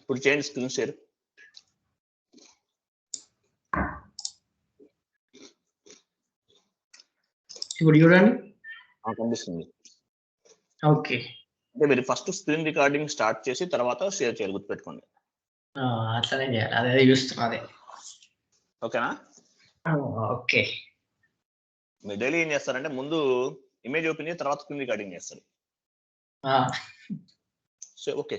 ఇప్పుడు చేయండి screen share. ఇప్పుడు చూడండి. కనిపిస్తుంది. ఓకే. అంటే మీరు ఫస్ట్ స్క్రీన్ రికార్డింగ్ స్టార్ట్ చేసి తర్వాత షేర్ చేయాలి, గుర్తుపెట్టుకోండి. అట్లనే చేయాలి. అదే చూస్తున్నా. అదే ఓకేనా? ఓకే. మీరు డైలీ ఏం చేస్తారంటే ముందు ఇమేజ్ ఓపెన్ చేసి తర్వాత స్క్రీన్ రికార్డింగ్ చేస్తారు. సో ఓకే,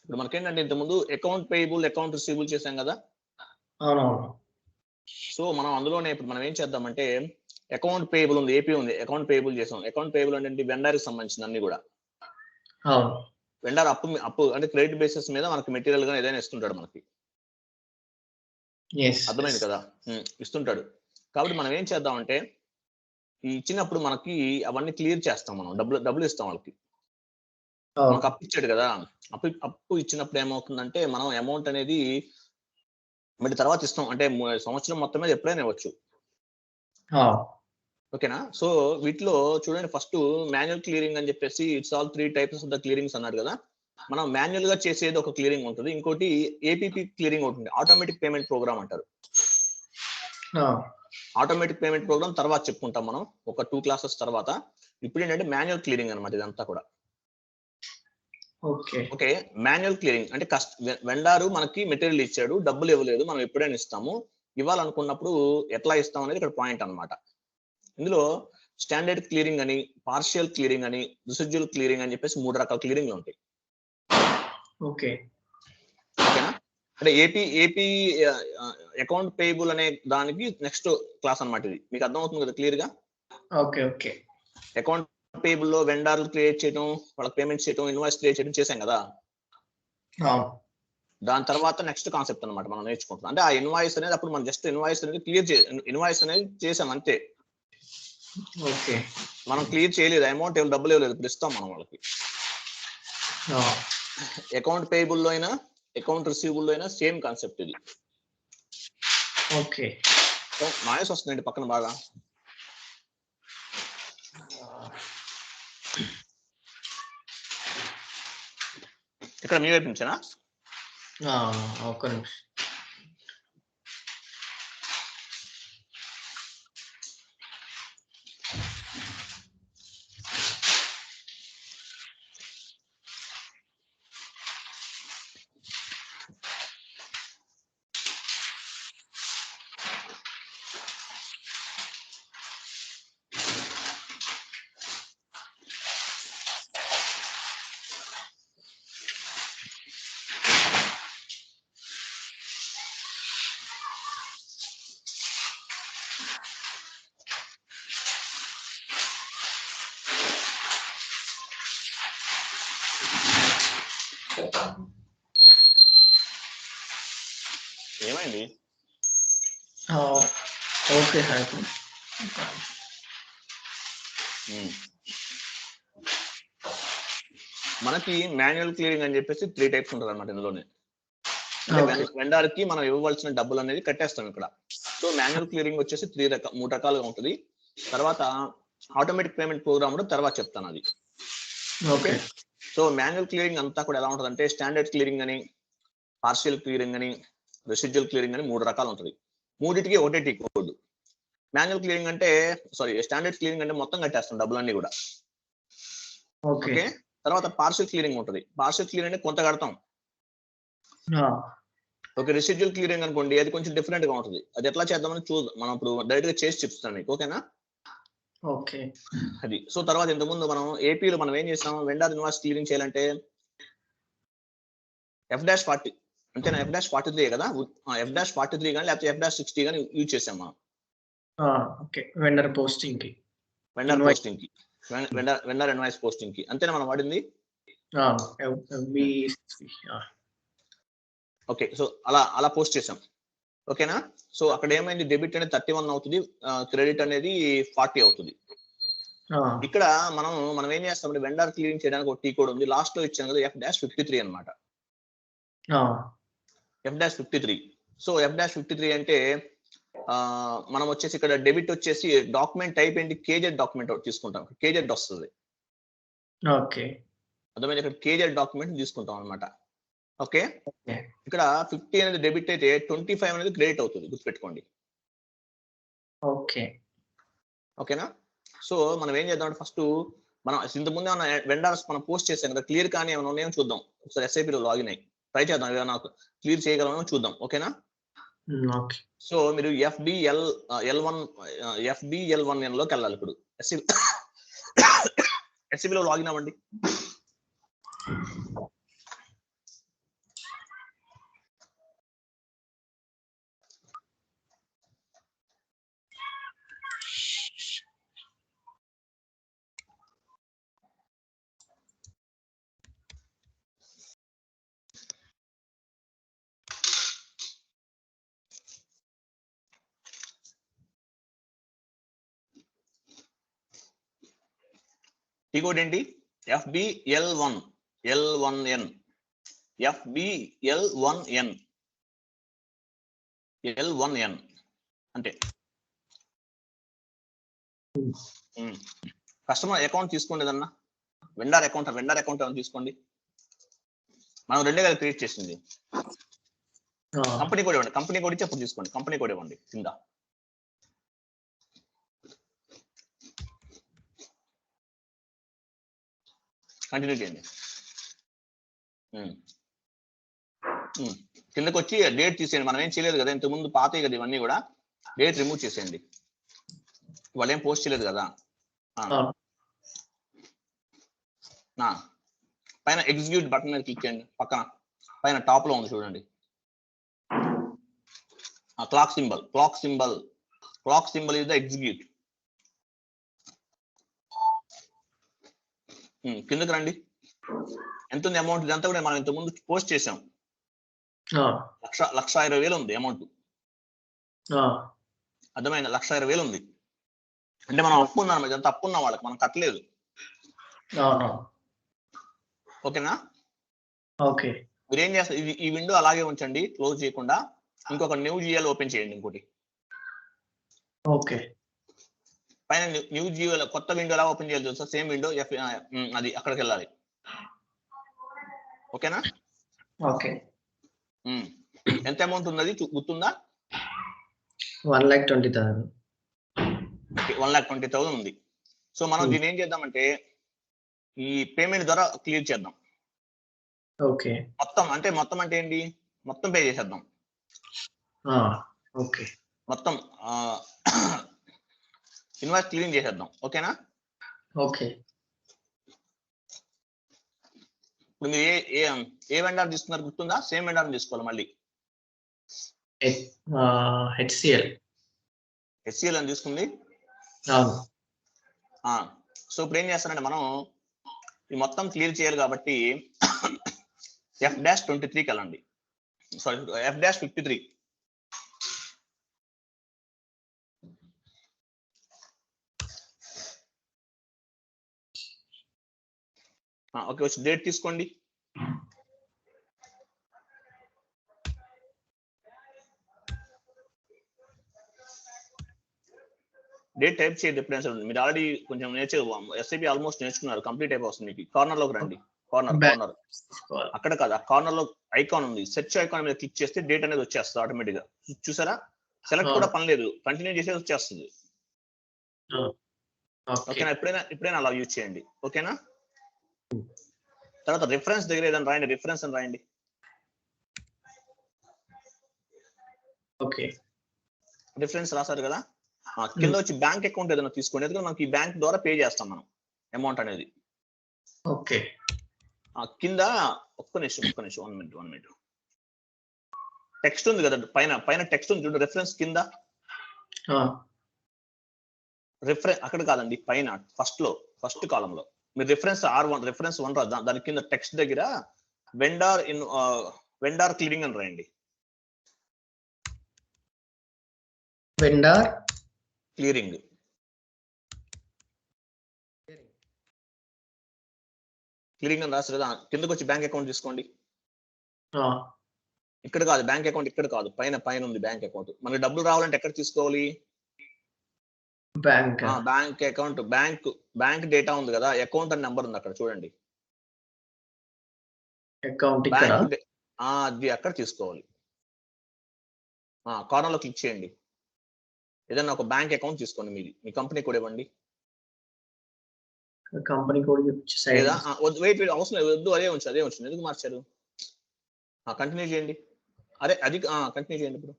ఇప్పుడు మనకేంటంటే ఇంతకుముందు అకౌంట్ పేయబుల్, అకౌంట్ రిసీవబుల్ చేసాం కదా. అవునవును. సో మనం అందులోనే ఇప్పుడు మనం ఏం చేద్దామంటే అకౌంట్ పేయబుల్ ఉంది, ఏపీ ఉంది, అకౌంట్ పేయబుల్ చేసాం. అకౌంట్ పేయబుల్ అంటే వెండర్కి సంబంధించిన అన్ని కూడా. అవును. వెండర్ అప్పు అంటే క్రెడిట్ బేసిస్ మీద మనకి మెటీరియల్ గా ఏదైనా ఇస్తుంటాడు మనకి. అర్థమైంది కదా? ఇస్తుంటాడు. కాబట్టి మనం ఏం చేద్దామంటే ఇచ్చినప్పుడు మనకి అవన్నీ క్లియర్ చేస్తాం. మనం డబ్బులు ఇస్తాం వాళ్ళకి. మనకు అప్పు ఇచ్చాడు కదా, అప్పు ఇచ్చినప్పుడు ఏమవుతుందంటే మనం అమౌంట్ అనేది మరి తర్వాత ఇస్తాం. అంటే సంవత్సరం మొత్తం మీద ఎప్పుడైనా ఇవ్వచ్చు. ఓకేనా? సో వీటిలో చూడండి, ఫస్ట్ మాన్యువల్ క్లియరింగ్ అని చెప్పేసి it's all 3 types of the clearings అన్నాడు కదా. మనం మాన్యువల్ గా చేసేది ఒక క్లియరింగ్ ఉంటుంది, ఇంకోటి ఏపీపీ క్లియరింగ్ ఉంటుంది, ఆటోమేటిక్ పేమెంట్ ప్రోగ్రామ్ అంటారు. ఆటోమేటిక్ పేమెంట్ ప్రోగ్రామ్ తర్వాత చెప్పుకుంటాం మనం ఒక 2 క్లాసెస్ తర్వాత. ఇప్పుడు ఏంటంటే మాన్యువల్ క్లియరింగ్ అనమాట ఇదంతా కూడా. ఓకే, మాన్యువల్ క్లియరింగ్ అంటే వెండారు మనకి మెటీరియల్ ఇచ్చాడు, డబ్బులు ఇవ్వలేదు, మనం ఎప్పుడైనా ఇస్తాము. ఇవ్వాలనుకున్నప్పుడు ఎట్లా ఇస్తాం అనేది ఇక్కడ పాయింట్ అనమాట. ఇందులో స్టాండర్డ్ క్లియరింగ్ అని, పార్షియల్ క్లియరింగ్ అని, రిసిడ్యువల్ క్లియరింగ్ అని చెప్పేసి 3 రకాల క్లియరింగ్లు ఉంటాయి. ఓకేనా? అంటే ఏపీ అకౌంట్ పేయబుల్ అనే దానికి నెక్స్ట్ క్లాస్ అన్నమాట ఇది. మీకు అర్థం అవుతుంది కదా క్లియర్ గా? ఓకే. అకౌంట్ పేయబుల్ లో వెండర్లు క్రియేట్ చేయడం, వాళ్ళకి పేమెంట్స్ చేయడం, ఇన్వాయిస్ క్రియేట్ చేయడం చేసాం కదా. దాని తర్వాత నెక్స్ట్ కాన్సెప్ట్ అనమాట మనం నేర్చుకుంటాం. అంటే ఆ ఇన్వాయిస్ అనేది అప్పుడు మనం జస్ట్ ఇన్వాయిస్ అనేది ఇన్వాయిస్ అనేది చేసాం అంతే. ఓకే, మనం క్లియర్ చేయలేదు, అమౌంట్ డబ్బులు ఇవ్వలేదు, ఇప్పుడు ఇస్తాం మనం వాళ్ళకి. అకౌంట్ పేయబుల్ లో అయినా అకౌంట్ రిసీవబుల్ లో అయినా సేమ్ కాన్సెప్ట్ ఇది. ఓకే. నాయిస్ వస్తుందండి పక్కన బాగా. ఇక్కడ మీ వైపు నుంచేనా? ఒక్క నిమిషం. ఏమైంది? Okay sir. మనకి మాన్యువల్ క్లియరింగ్ అని చెప్పేసి 3 టైప్స్ ఉంటుంది అనమాట ఇందులోనే. వెండర్ కి మనం ఇవ్వవలసిన డబ్బులు అనేది కట్టేస్తాం ఇక్కడ. సో మాన్యువల్ క్లియరింగ్ వచ్చేసి 3 రకాలుగా ఉంటుంది. తర్వాత ఆటోమేటిక్ పేమెంట్ ప్రోగ్రామ్ కూడా తర్వాత చెప్తాను అది. ఓకే. సో మాన్యువల్ క్లియరింగ్ అంతా కూడా ఎలా ఉంటుంది అంటే స్టాండర్డ్ క్లియరింగ్ అని, పార్షియల్ క్లియరింగ్ అని, రెసిడ్యువల్ క్లియరింగ్ అని 3 రకాలు ఉంటుంది. మూడింటికి ఒకటే టీ కోడ్. మాన్యువల్ క్లియరింగ్ అంటే స్టాండర్డ్ క్లియరింగ్ అంటే మొత్తం కట్టేస్తాం డబ్బులన్నీ కూడా. ఓకే. తర్వాత పార్షియల్ క్లియరింగ్ ఉంటుంది. పార్షియల్ క్లియరింగ్ అంటే కొంత కడతాం. ఓకే. రెసిడ్యువల్ క్లియరింగ్ అనుకోండి, అది కొంచెం డిఫరెంట్ గా ఉంటుంది. అది ఎట్లా చేద్దామని చూద్దాం మనం ఇప్పుడు డైరెక్ట్ గా చేసి చెప్తాను మీకు. ఓకేనా? ఓకే. అది. సో తర్వాత ఇంతకుముందు మనం ఏపీలో మనం ఏం చేస్తాం, వెండర్ ఇన్వాయిస్ క్లియరింగ్ చేయాలంటే F-40 అంతేనా? F-43 కదా, F-43 కానీ లేకపోతే F-60 కానీ యూజ్ చేసాం మనం. ఓకే. వెండర్ పోస్టింగ్ కి, వెండర్ ఇన్వాయిస్ పోస్టింగ్ కి అంతేనా మనం వాడింది? ఓకే. సో అలా పోస్ట్ చేసాం. ఓకేనా? సో అక్కడ ఏమైంది, డెబిట్ అనేది 31 అవుతుంది, క్రెడిట్ అనేది 40 అవుతుంది. ఇక్కడ మనం ఏం చేస్తామంటే వెండర్ క్లియరింగ్ చేయడానికి ఒక టీ కోడ్ ఉంది, లాస్ట్ లో ఇచ్చాను కదా, F-53 అనమాట. F-53. సో F-53 అంటే మనం వచ్చేసి ఇక్కడ డెబిట్ వచ్చేసి డాక్యుమెంట్ టైప్ ఏంటి, కేజెడ్ డాక్యుమెంట్ తీసుకుంటాం. కేజెడ్ వస్తుంది. ఓకే. అర్థమైంది? ఇక్కడ కేజెడ్ డాక్యుమెంట్ తీసుకుంటాం అనమాట. Okay, okay. ఇక్కడ 50 అనేది డెబిట్ అయితే 25 అనేది క్రెడిట్ అవుతుంది, గుర్తుపెట్టుకోండి. ఓకే. ఓకేనా? సో మనం ఏం చేద్దాం అంటే ఫస్ట్ మనం ఇంతకుముందు ఏమైనా వెండర్స్ మనం పోస్ట్ చేసాం కదా, క్లియర్ కానీ ఏమైనా ఉన్నాయో చూద్దాం. ఒకసారి ఎస్ఐపిలో లాగిన్ అయ్యి ట్రై చేద్దాం, ఏమైనా క్లియర్ చేయగలమో చూద్దాం. ఓకేనా? ఓకే. సో మీరు FBL1N లోకి వెళ్ళాలి. ఇప్పుడు ఎస్ఐపిలో లాగిన్ అవ్వండి. ఈ కోడ్ ఏంటి? FBL1N L1N అంటే కస్టమర్ అకౌంట్ తీసుకోండి, ఏదన్నా వెండర్ అకౌంట్ ఏమైనా తీసుకోండి. మనం రెండే కదా క్రియేట్ చేసింది. కంపెనీ కోడ్ ఇవ్వండి, కంపెనీ కోడ్ ఇచ్చి అప్పుడు తీసుకోండి. కంపెనీ కోడ్ ఇవ్వండి కింద. కంటిన్యూ చేయండి. కిందకి వచ్చి డేట్ తీసేయండి. మనం ఏం చేయలేదు కదా ఇంతకుముందు, పాతాయి కదా ఇవన్నీ కూడా. డేట్ రిమూవ్ చేసేయండి, వాళ్ళు ఏం పోస్ట్ చేయలేదు కదా. పైన ఎగ్జిక్యూట్ బటన్ మీద క్లిక్ చేయండి. పక్కన పైన టాప్ లో ఉంది చూడండి, clock symbol is the execute. కిందకి రండి. ఎంత ఉంది అమౌంట్? ఇదంతా కూడా మనం ఇంతకుముందు పోస్ట్ చేసాం. 1,20,000 ఉంది అమౌంట్. అర్థమైంది? 1,20,000 ఉంది అంటే మనం అప్పు ఉన్నాం, ఇదంతా అప్పు ఉన్న వాళ్ళకి మనం కట్టలేదు. ఓకేనా? ఓకే. మీరు ఏం చేస్తారు, ఈ విండో అలాగే ఉంచండి, క్లోజ్ చేయకుండా. ఇంకొక న్యూ జిఎల్ ఓపెన్ చేయండి. ఇంకోటి ఓకే. పైన న్యూ జిఎల్ కొత్త విండో ఎలా ఓపెన్ చేయాలి తెలుసా? సేమ్ విండో అది అక్కడికి వెళ్ళాలి. ఓకేనా? ఓకే. ఎంత అమౌంట్ ఉన్నది గుర్తుందా? 1,20,000. 1,20,000 ఉంది. సో మనం దీన్ని ఏం చేద్దామంటే ఈ పేమెంట్ ద్వారా క్లియర్ చేద్దాం. ఓకే. మొత్తం అంటే ఏంటి? మొత్తం పే చేసేద్దాం. ఓకే. మొత్తం ఇన్వాయిస్ క్లియరింగ్ చేసేద్దాం. ఓకేనా? ఓకే. ఇప్పుడు మీరు ఏ వెండర్ తీసుకున్నారు గుర్తుందా? సేమ్ వెండర్ తీసుకోవాలి మళ్ళీ. HCL అని తీసుకుంది. సో ఇప్పుడు ఏం చేస్తారంటే మనం ఈ మొత్తం క్లియర్ చేయాలి కాబట్టి F-23కి వెళ్ళండి. Sorry, F-53. ఓకే, వచ్చి డేట్ తీసుకోండి. డేట్ టైప్ చేయండి. ఎప్పుడైనా మీరు ఆల్రెడీ కొంచెం ఎస్ఐపి ఆల్మోస్ట్ నేర్చుకున్నారు, కంప్లీట్ అయిపోతుంది మీకు. కార్నర్ లోకి రండి. కార్నర్ అక్కడ కాదు, ఆ కార్నర్ లో ఐకాన్ ఉంది, సెర్చ్ ఐకాన్ మీద క్లిక్ చేస్తే డేట్ అనేది వచ్చేస్తుంది ఆటోమేటిక్ గా. చూసారా? సెలెక్ట్ కూడా పని లేదు, కంటిన్యూ చేసేది వచ్చేస్తుంది. ఓకేనా? ఎప్పుడైనా అలా యూజ్ చేయండి. ఓకేనా? తర్వాత రిఫరెన్స్ దగ్గర ఏదైనా రాయండి, రిఫరెన్స్ అని రాయండి. ఓకే. రిఫరెన్స్ రాశారు కదా, కింద వచ్చి బ్యాంక్ అకౌంట్ ఏదైనా తీసుకోండి, ఎందుకంటే మనకి ఈ బ్యాంక్ ద్వారా పే చేస్తాం మనం అమౌంట్ అనేది. ఓకే. కింద ఒక్క నిమిషం 1 మినిట్. టెక్స్ట్ ఉంది కదా పైన టెక్స్ట్ ఉంది చూడు, రిఫరెన్స్ కింద. రిఫరెన్స్ అక్కడ కాదండి, పైన ఫస్ట్ కాలం లో మీరు రిఫరెన్స్ R1 రాదు, దాని కింద టెక్స్ట్ దగ్గర వెండార్ క్లియరింగ్ అని రాయండి. వెండార్ క్లియరింగ్ అని రాస్తారు కదా, కిందకి వచ్చి బ్యాంక్ అకౌంట్ తీసుకోండి. ఇక్కడ కాదు బ్యాంక్ అకౌంట్, ఇక్కడ కాదు, పైన ఉంది బ్యాంక్ అకౌంట్. మనకి డబ్బులు రావాలంటే ఎక్కడ తీసుకోవాలి? Bank account. బ్యాంక్ డేటా ఉంది కదా, అకౌంట్ అని నెంబర్ ఉంది అక్కడ చూడండి. అకౌంట్ అది అక్కడ తీసుకోవాలి. కార్నర్ లో క్లిక్ చేయండి. ఏదైనా ఒక బ్యాంక్ అకౌంట్ తీసుకోండి మీది, మీ కంపెనీ కోడ్ ఇవ్వండి. కంపెనీ కోడ్ లేదా వెయిట్ అవసరం లేదు, వద్దు, అదే ఉంచండి. ఎందుకు మార్చారు? కంటిన్యూ చేయండి. అది కంటిన్యూ చేయండి. ఇప్పుడు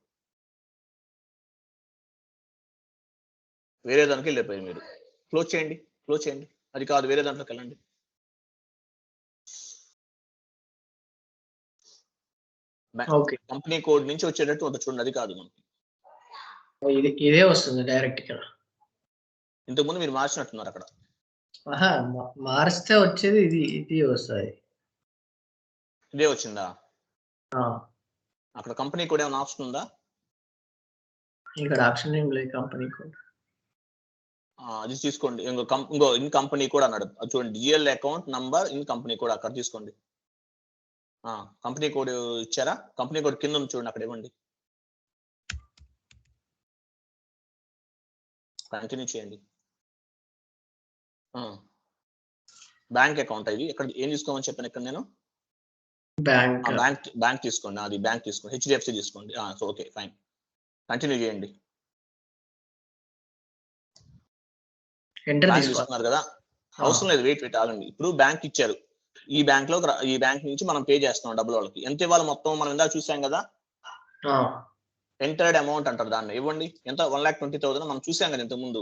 వేరే దానికి వెళ్ళిపోయి మీరు క్లోజ్ చేయండి. అది కాదు, వేరే దాంట్లోకి వెళ్ళండి. కంపెనీ కోడ్ నుంచి వచ్చేటట్టు ఉంటుంది చూడండి, అది కాదు మనకి. ఇదే వస్తుంది డైరెక్ట్ గా. ఇంతకుముందు మీరు మార్చినట్టున్నారు అక్కడ. మారిస్తే వచ్చేది ఇది వస్తుంది. ఇదే వచ్చిందా? అక్కడ కంపెనీ కోడ్ ఏమైనా ఆప్షన్ ఉందా? ఇక్కడ ఆప్షన్ ఏం లేదు. కంపెనీ కోడ్ అది తీసుకోండి. ఇంకో ఇన్ కంపెనీ కోడ్ అన్నాడు, అది చూడండి. GL account number in company code అక్కడ తీసుకోండి. కంపెనీ కోడ్ ఇచ్చారా? కంపెనీ కోడ్ కింద ఉంది చూడండి, అక్కడ ఇవ్వండి. కంటిన్యూ చేయండి. బ్యాంక్ అకౌంట్ ఇది. ఇక్కడ ఏం తీసుకోమని చెప్పాను ఇక్కడ నేను? బ్యాంక్ తీసుకోండి. అది బ్యాంక్ తీసుకోండి, హెచ్డిఎఫ్సి తీసుకోండి. So okay, fine. కంటిన్యూ చేయండి. తీసుకున్నారు కదా, అవసరం లేదు, వెయిట్ ఆగండి. ఇప్పుడు బ్యాంక్ ఇచ్చారు, ఈ బ్యాంక్ నుంచి మనం పే చేస్తున్నాం డబ్బులు వాళ్ళకి. ఎంత ఇవ్వాలి మొత్తం? మనం ఇందాక చూసాం కదా, ఎంటర్డ్ అమౌంట్ అంటారు దాన్ని. ఇవ్వండి. ఎంత? 1,20,000 మనం చూసాం కదా ఇంతకు ముందు.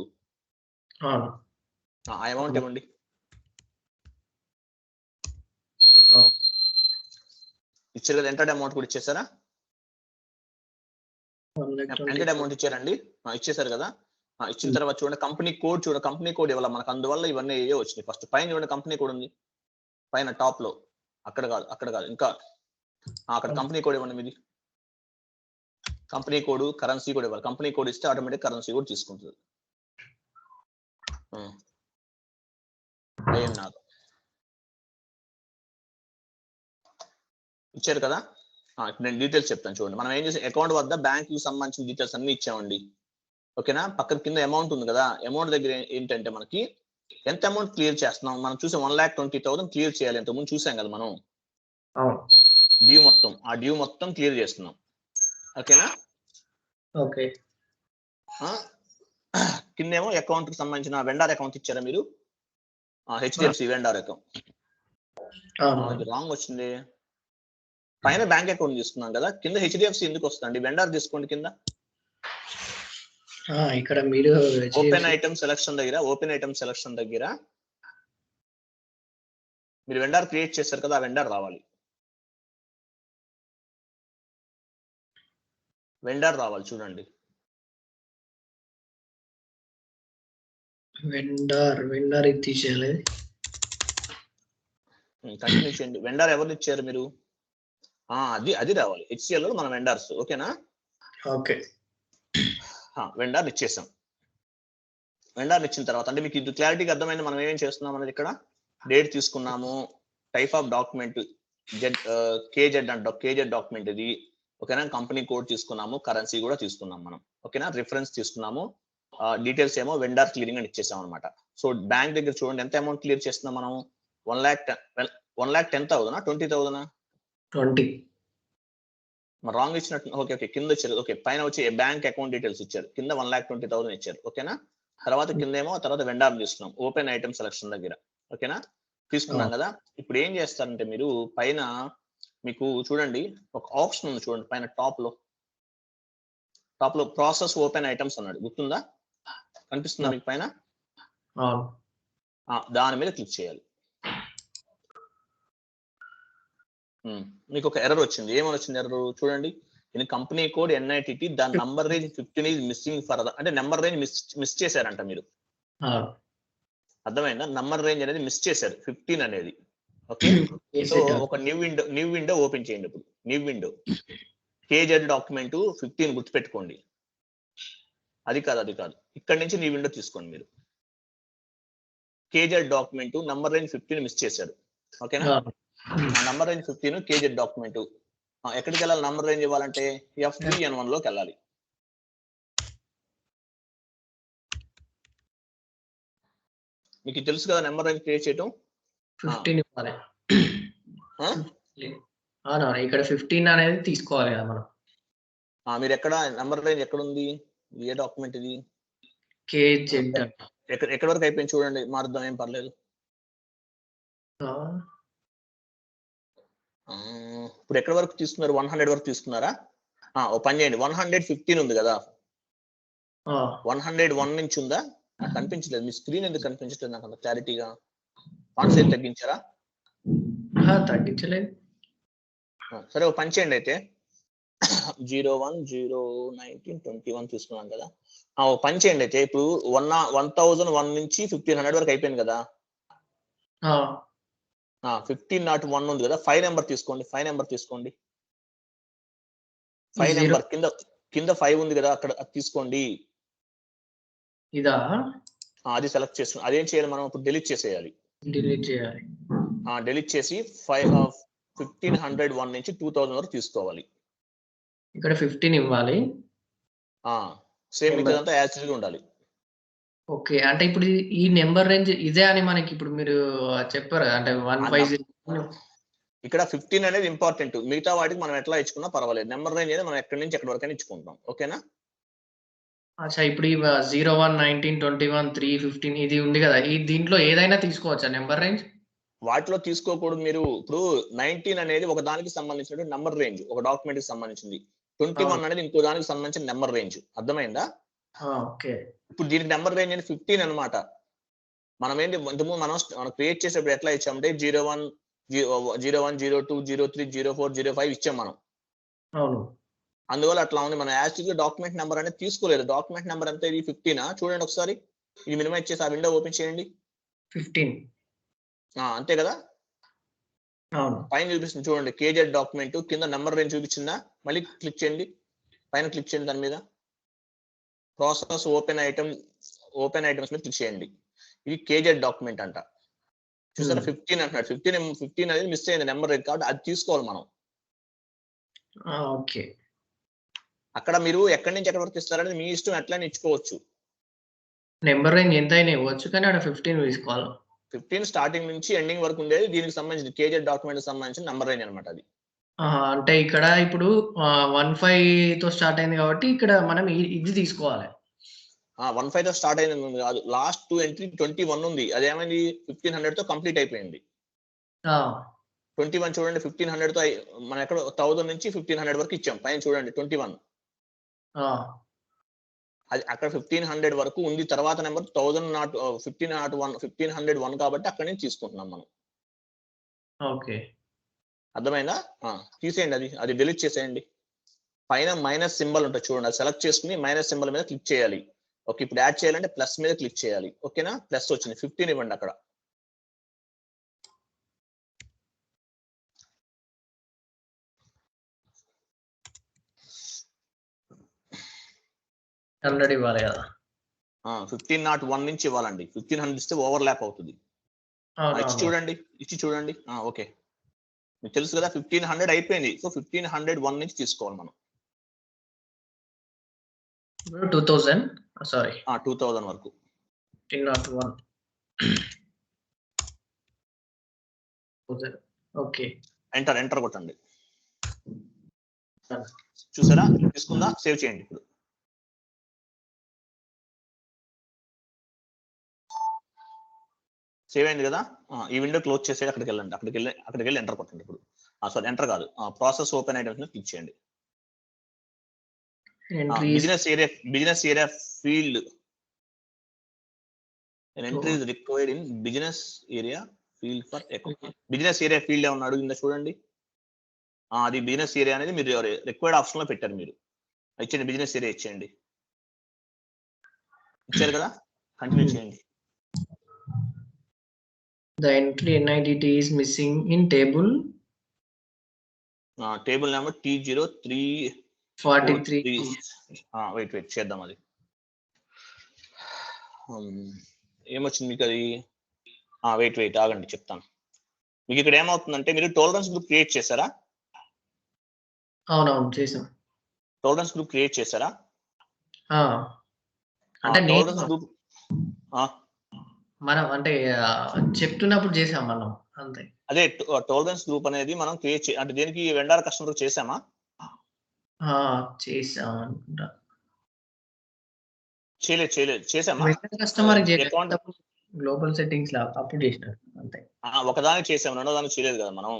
ఆ అమౌంట్ ఇవ్వండి. ఇచ్చారు కదా, ఎంటర్డ్ అమౌంట్ కూడా ఇచ్చేసారా? ఎంటర్డ్ అమౌంట్ ఇచ్చారండి, ఇచ్చేసారు కదా. ఇచ్చిన తర్వాత చూడండి, కంపెనీ కోడ్ ఇవ్వాలి మనకు. అందువల్ల ఇవన్నీ వచ్చినాయి. ఫస్ట్ పైన చూడండి, కంపెనీ కోడ్ ఉంది పైన టాప్ లో. అక్కడ కాదు ఇంకా అక్కడ కంపెనీ కోడ్ ఇవ్వండి మీది. కంపెనీ కోడ్, కరెన్సీ కూడా ఇవ్వాలి. కంపెనీ కోడ్ ఇస్తే ఆటోమేటిక్ కరెన్సీ కూడా తీసుకుంటుంది. ఇచ్చారు కదా. నేను డీటెయిల్స్ చెప్తాను చూడండి. మనం ఏం చేసి అకౌంట్ వద్ద బ్యాంక్ కి సంబంధించిన డీటెయిల్స్ అన్ని ఇచ్చామండి. ఓకేనా? పక్కన కింద అమౌంట్ ఉంది కదా, అమౌంట్ దగ్గర ఏంటంటే మనకి ఎంత అమౌంట్ క్లియర్ చేస్తున్నాం మనం చూసాం. 1,20,000 క్లియర్ చేయాలి. ఇంతకు ముందు చూసాం కదా మనం. డ్యూ మొత్తం క్లియర్ చేస్తున్నాం. ఓకేనా? ఓకే. కిందేమో అకౌంట్ కి సంబంధించిన వెండర్ అకౌంట్ ఇచ్చారా మీరు? HDFC vendor account. రాంగ్ వచ్చింది. పైన బ్యాంక్ అకౌంట్ తీసుకున్నాం కదా, కింద హెచ్డిఎఫ్సి ఎందుకు వస్తుందండి? వెండర్ తీసుకోండి కింద. ఇక్కడ మీరు ఓపెన్ ఐటమ్ సెలక్షన్ దగ్గర మీరు వెండర్ క్రియేట్ చేశారు కదా, ఆ వెండర్ రావాలి. చూడండి. వెండర్ ఇది తీసేయాలి. కంటిన్యూ చేయండి. వెండర్ ఎవరు ఇచ్చారు మీరు? అది రావాలి. హెచ్సిఎల్ లో మన వెండర్స్. ఓకేనా? ఓకే. వెండర్ ఇచ్చేసాం. వెండర్ ఇచ్చిన తర్వాత అంటే మీకు ఇది క్లారిటీగా అర్థమైంది మనం ఏమేం చేస్తున్నాం అనేది. ఇక్కడ డేట్ తీసుకున్నాము, టైప్ ఆఫ్ డాక్యుమెంట్ కేజెడ్ అంటాం, కేజెడ్ డాక్యుమెంట్ ఇది. ఓకేనా? కంపెనీ కోడ్ తీసుకున్నాము, కరెన్సీ కూడా తీసుకున్నాం మనం. ఓకేనా? రిఫరెన్స్ తీసుకున్నాము, డీటెయిల్స్ ఏమో వెండర్ క్లియరింగ్ అని ఇచ్చేసాం అనమాట. సో బ్యాంక్ దగ్గర చూడండి ఎంత అమౌంట్ క్లియర్ చేస్తున్నాం మనం. 1,10,000 20,000? 20. మరి రాంగ్ ఇచ్చినట్టు. ఓకే, కింద వచ్చారు. ఓకే, పైన వచ్చి బ్యాంక్ అకౌంట్ డీటెయిల్స్ ఇచ్చారు, కింద 1,20,000 ఇచ్చారు. ఓకేనా? తర్వాత తర్వాత వెండర్ తీసుకున్నాం ఓపెన్ ఐటమ్ సెలక్షన్ దగ్గర. ఓకేనా? తీసుకున్నాం కదా. ఇప్పుడు ఏం చేస్తారంటే మీరు పైన మీకు చూడండి ఒక ఆప్షన్ ఉంది చూడండి, పైన టాప్ లో ప్రాసెస్ ఓపెన్ ఐటమ్స్ అన్నాడు, గుర్తుందా? కనిపిస్తుందా మీకు పైన? దాని మీద క్లిక్ చేయాలి. మీకు ఒక ఎర్రర్ వచ్చింది. ఏమని వచ్చింది ఎర్రర్ చూడండి. ఇన్ కంపెనీ కోడ్ NITT దాని number range 15 is missing for అంటే నెంబర్ రేంజ్ మిస్ చేశారంట మీరు. అర్థమైందా? నంబర్ రేంజ్ అనేది మిస్ చేశారు 15 అనేది. ఓకే, సో ఒక న్యూ విండో ఓపెన్ చేయండి. ఇప్పుడు న్యూ విండో కేజెడ్ డాక్యుమెంట్ 15 గుర్తుపెట్టుకోండి. అది కాదు, ఇక్కడ నుంచి న్యూ విండో తీసుకోండి మీరు. KZ document number range 15 miss చేశారు. ఓకేనా? Number range 15 KZ document. ఎక్కడికి వెళ్ళాలి? నంబర్ రేంజ్ ఇవ్వాలంటే F3N1 లోకి వెళ్ళాలి. మీకు తెలుసు కదా నెంబర్ రేంజ్ క్రియేట్ చేయటం. 15 ఇవ్వాలి. అవునవును. ఇక్కడ 15 అనేది తీసుకోవాలి కదా మనం. మీరు ఎక్కడ నంబర్ రేంజ్ ఎక్కడ ఉంది? ఏ డాక్యుమెంట్ ఇది? కేజెడ్ అంట. ఎక్కడి వరకు అయిపోయింది చూడండి, మారుద్దాం, ఏం పర్లేదు. ఆ! ఇప్పుడు ఎక్కడి వరకు తీసుకున్నారు? 100 వరకు తీసుకున్నారా? ఓ పని చేయండి, 115 ఉంది కదా, ఆ! 101 నుంచి ఉందా? నాకు కనిపించలేదు. మీ స్క్రీన్ ఎందుకు కనిపించట్లేదు నాకు అంత క్లారిటీగా? ఫాంట్ సైజ్ తగ్గించారా? తగ్గించలేదు. సరే, ఓ పని చేయండి అయితే. 01, 0, 19, 21 తీసుకున్నాం కదా. ఓ పని చేయండి అయితే, ఇప్పుడు 1001 నుంచి 1500 వరకు అయిపోయింది కదా. 1501 ఉంది కదా, 5 నెంబర్ తీసుకోండి. 5 నెంబర్ తీసుకోండి. 5 నెంబర్ కింద 5 ఉంది కదా, అక్కడ అది తీసుకోండి. ఇదా? అది సెలెక్ట్ చేసుకుని అదేం చేయాలి, మనం ఇప్పుడు డిలీట్ చేసేయాలి. డిలీట్ చేయాలి. డిలీట్ చేసి 1501 నుంచి 2000 వరకు తీసుకోవాలి. ఇక్కడ 15 ఇవ్వాలి. సేమ్ మిగతాదంతా యాజ్ యూజువల్ ఉండాలి. ఓకే. అంటే ఇప్పుడు ఈ నెంబర్ రేంజ్ ఇదే అని మనకి ఇప్పుడు మీరు చెప్పారు కదా, అంటే 150. ఇక్కడ 15 అనేది ఇంపార్టెంట్. మిగతా వాటికి మనం ఎట్లా ఇచ్చుకున్నా పర్వాలేదు. నెంబర్ రేంజ్ అనేది మనం ఎక్కడి నుంచి ఎక్కడి వరకు ఇచ్చుకుంటాం. ఓకేనా? అచ్చా, ఇప్పుడు ఈ 01, 19, 21, 3, 15 ఇది ఉంది కదా, ఈ దీంట్లో ఏదైనా తీసుకోవచ్చా నెంబర్ రేంజ్? వాటిలో తీసుకోకూడదు మీరు. ఇప్పుడు 19 అనేది ఒక దానికి సంబంధించిన నెంబర్ రేంజ్, ఒక డాక్యుమెంట్ కి సంబంధించింది. 21 అనేది ఇంకో దానికి సంబంధించిన నెంబర్ రేంజ్. అర్థమైందా? ఓకే. ఇప్పుడు దీనికి నెంబర్ రేంజ్ అనేది 15 అనమాట. మనం ఏంటి ఇంతకుముందు మనం క్రియేట్ చేసేప్పుడు ఎట్లా ఇచ్చామంటే 01, 02, 03, 04, 05 ఇచ్చాం మనం. అవును. అందువల్ల అట్లా ఉంది. మన యాక్చువల్గా డాక్యుమెంట్ నెంబర్ అనేది తీసుకోలేదు. డాక్యుమెంట్ నెంబర్ ఎంత? ఇది 15 చూడండి ఒకసారి. ఇది మినిమైజ్ చేసి ఆ విండో ఓపెన్ చేయండి. 15. అంతే కదా. అవును. పైన చూపిస్తుంది చూడండి, కేజెడ్ డాక్యుమెంట్ కింద నెంబర్ రేంజ్ చూపించిందా? మళ్ళీ క్లిక్ చేయండి, పైన క్లిక్ చేయండి, దాని మీద ప్రాసెస్ ఓపెన్ ఐటమ్స్ మీద క్లిక్ చేయండి. ఇది కేజెడ్ డాక్యుమెంట్ అంట. చూసారా 15 అంటున్నాడు. 15 అనేది మిస్ అయింది నెంబర్ రేంజ్, కాబట్టి అది తీసుకోవాలి మనం. ఓకే. అక్కడ మీరు ఎక్కడి నుంచి ఎక్కడి వరకు ఇస్తారనేది మీ ఇష్టం, ఎట్లా ఇచ్చుకోవచ్చు. నెంబర్ రేంజ్ ఎంతైనా ఇవ్వచ్చు, కానీ అక్కడ 15 తీసుకోవాలి. 15 స్టార్టింగ్ నుంచి ఎండింగ్ వరకు ఉండేది. దీనికి సంబంధించి కేజెడ్ డాక్యుమెంట్ సంబంధించిన నెంబర్ రేంజ్ అనమాట అది. అంటే ఇక్కడ ఇప్పుడు 15తో స్టార్ట్ అయింది కాబట్టి ఇక్కడ మనం ఇది తీసుకోవాలి. 15తో స్టార్ట్ అయింది కాదు, లాస్ట్ 2 ఎంట్రీ 21 ఉంది. అదేమైంది 1500 తో కంప్లీట్ అయిపోయింది. 21 చూడండి, 1500 తో మనం ఎక్కడ 1000 నుంచి 1500 వరకు ఇచ్చాం. పైన చూడండి 21. అది అక్కడ 1500 వరకు ఉంది. తర్వాత నెంబర్ 1501 కాబట్టి అక్కడ నుంచి తీసుకుంటున్నాం మనం. ఓకే. అర్థమైందా? తీసేయండి, అది డిలీట్ చేసేయండి. పైన మైనస్ సింబల్ ఉంటుంది చూడండి, అది సెలెక్ట్ చేసుకుని మైనస్ సింబల్ మీద క్లిక్ చేయాలి. ఓకే, ఇప్పుడు యాడ్ చేయాలంటే ప్లస్ మీద క్లిక్ చేయాలి. ఓకేనా? ప్లస్ వచ్చింది, 15 ఇవ్వండి అక్కడ. ఇవ్వాలి కదా. 1501 నుంచి ఇవ్వాలండి. 1500 ఇస్తే ఓవర్ ల్యాప్ అవుతుంది. ఇచ్చి చూడండి. ఓకే, మీకు తెలుసు కదా 1500 అయిపోయింది. సో 1501 నుంచి తీసుకోవాలి మనం. 2000 సారీ 2000 వరకు. 1501. ఓకే, ఎంటర్ కొట్టండి. చూసారా, తీసుకుందా? సేవ్ చేయండి. ఇప్పుడు సేవ్ అయింది కదా. ఈ విండో క్లోజ్ చేసేది, అక్కడికి వెళ్ళండి. అక్కడికి వెళ్ళి ఎంటర్ కొట్టండి. ఇప్పుడు సారీ, ఎంటర్ కాదు, ప్రాసెస్ ఓపెన్ ఐటమ్స్ మీద క్లిక్ చేయండి. Business area field entry is required in business area field for business area field ఏమన్నా అడుగుందా చూడండి. అది బిజినెస్ ఏరియా అనేది మీరు రిక్వైర్డ్ ఆప్షన్ లో పెట్టారు. మీరు ఇచ్చేయండి, బిజినెస్ ఏరియా ఇచ్చేయండి. ఇచ్చారు కదా, కంటిన్యూ చేయండి. The entry NIDT is missing in table number T0343. Wait చేద్దాం. అది ఏమొచ్చింది మీకు? అది వెయిట్ ఆగండి, చెప్తాను మీకు. ఇక్కడ ఏమవుతుందంటే, మీరు టాలరెన్స్ గ్రూప్ క్రియేట్ చేశారా? అవునవును, చేసాం. టాలరెన్స్ గ్రూప్ క్రియేట్ చేశారా? అంటే టాలరెన్స్ గ్రూప్ మనం అంటే చెప్తున్నప్పుడు చేసాం మనం అంతే. అదే టోలరెన్స్ గ్రూప్ అనేది మనం క్రియేట్ అంటే దేనికి వెండర్ కస్టమర్ చేసామా? చేసాం అనుకుంటా. చేయలేదు చేసామా? కస్టమర్ అకౌంట్ గ్లోబల్ సెట్టింగ్స్ లా అప్డేట్ చేసినారు అంతే. ఒకదానికి చేసాము, రెండో దానికి చేయలేదు కదా మనం.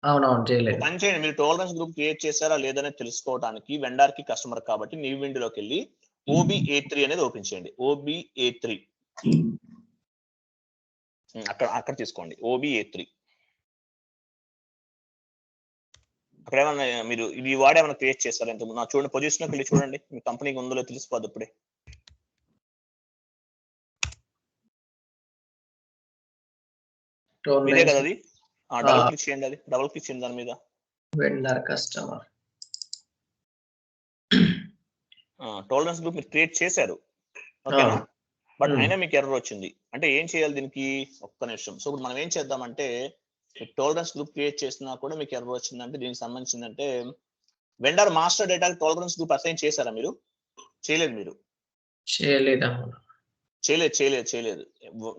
అవునవును చేయలేదు. పని చేయండి, మీరు టోలరెన్స్ గ్రూప్ క్రియేట్ చేశారా లేదని తెలుసుకోవడానికి వెండర్ కి కస్టమర్ కాబట్టి న్యూ విండోలోకి వెళ్ళి OBA3 అనేది ఓపెన్ చేయండి. OBA3 అక్కడ తీసుకోండి. OBA3 అక్కడ ఏమన్నా మీరు ఇది వాడే ఏమైనా క్రియేట్ చేస్తారా? ఇంత నా చూడండి, పొజిషన్కి వెళ్ళి చూడండి, మీ కంపెనీకి ఉందో తెలిసిపోద్ది ఇప్పుడే. ఇదే కదా అది. డబుల్ క్లిక్ చేయండి, అది డబుల్ క్లిక్ చేయండి దాని మీద. వెండర్ కస్టమర్ టోలరెన్స్ గ్రూప్ మీరు క్రియేట్ చేశారు, ఓకేనా? బట్ అయినా మీకు ఎర్రర్ వచ్చింది అంటే ఏం చేయాలి దీనికి? ఒక్క నిమిషం. సో ఇప్పుడు మనం ఏం చేద్దామంటే, టోలరెన్స్ గ్రూప్ క్రియేట్ చేసినా కూడా మీకు ఎర్రర్ వచ్చిందంటే దీనికి సంబంధించిందంటే, vendor master data tolerance group assign చేశారా మీరు? చేయలేదు. మీరు చేయలేదు.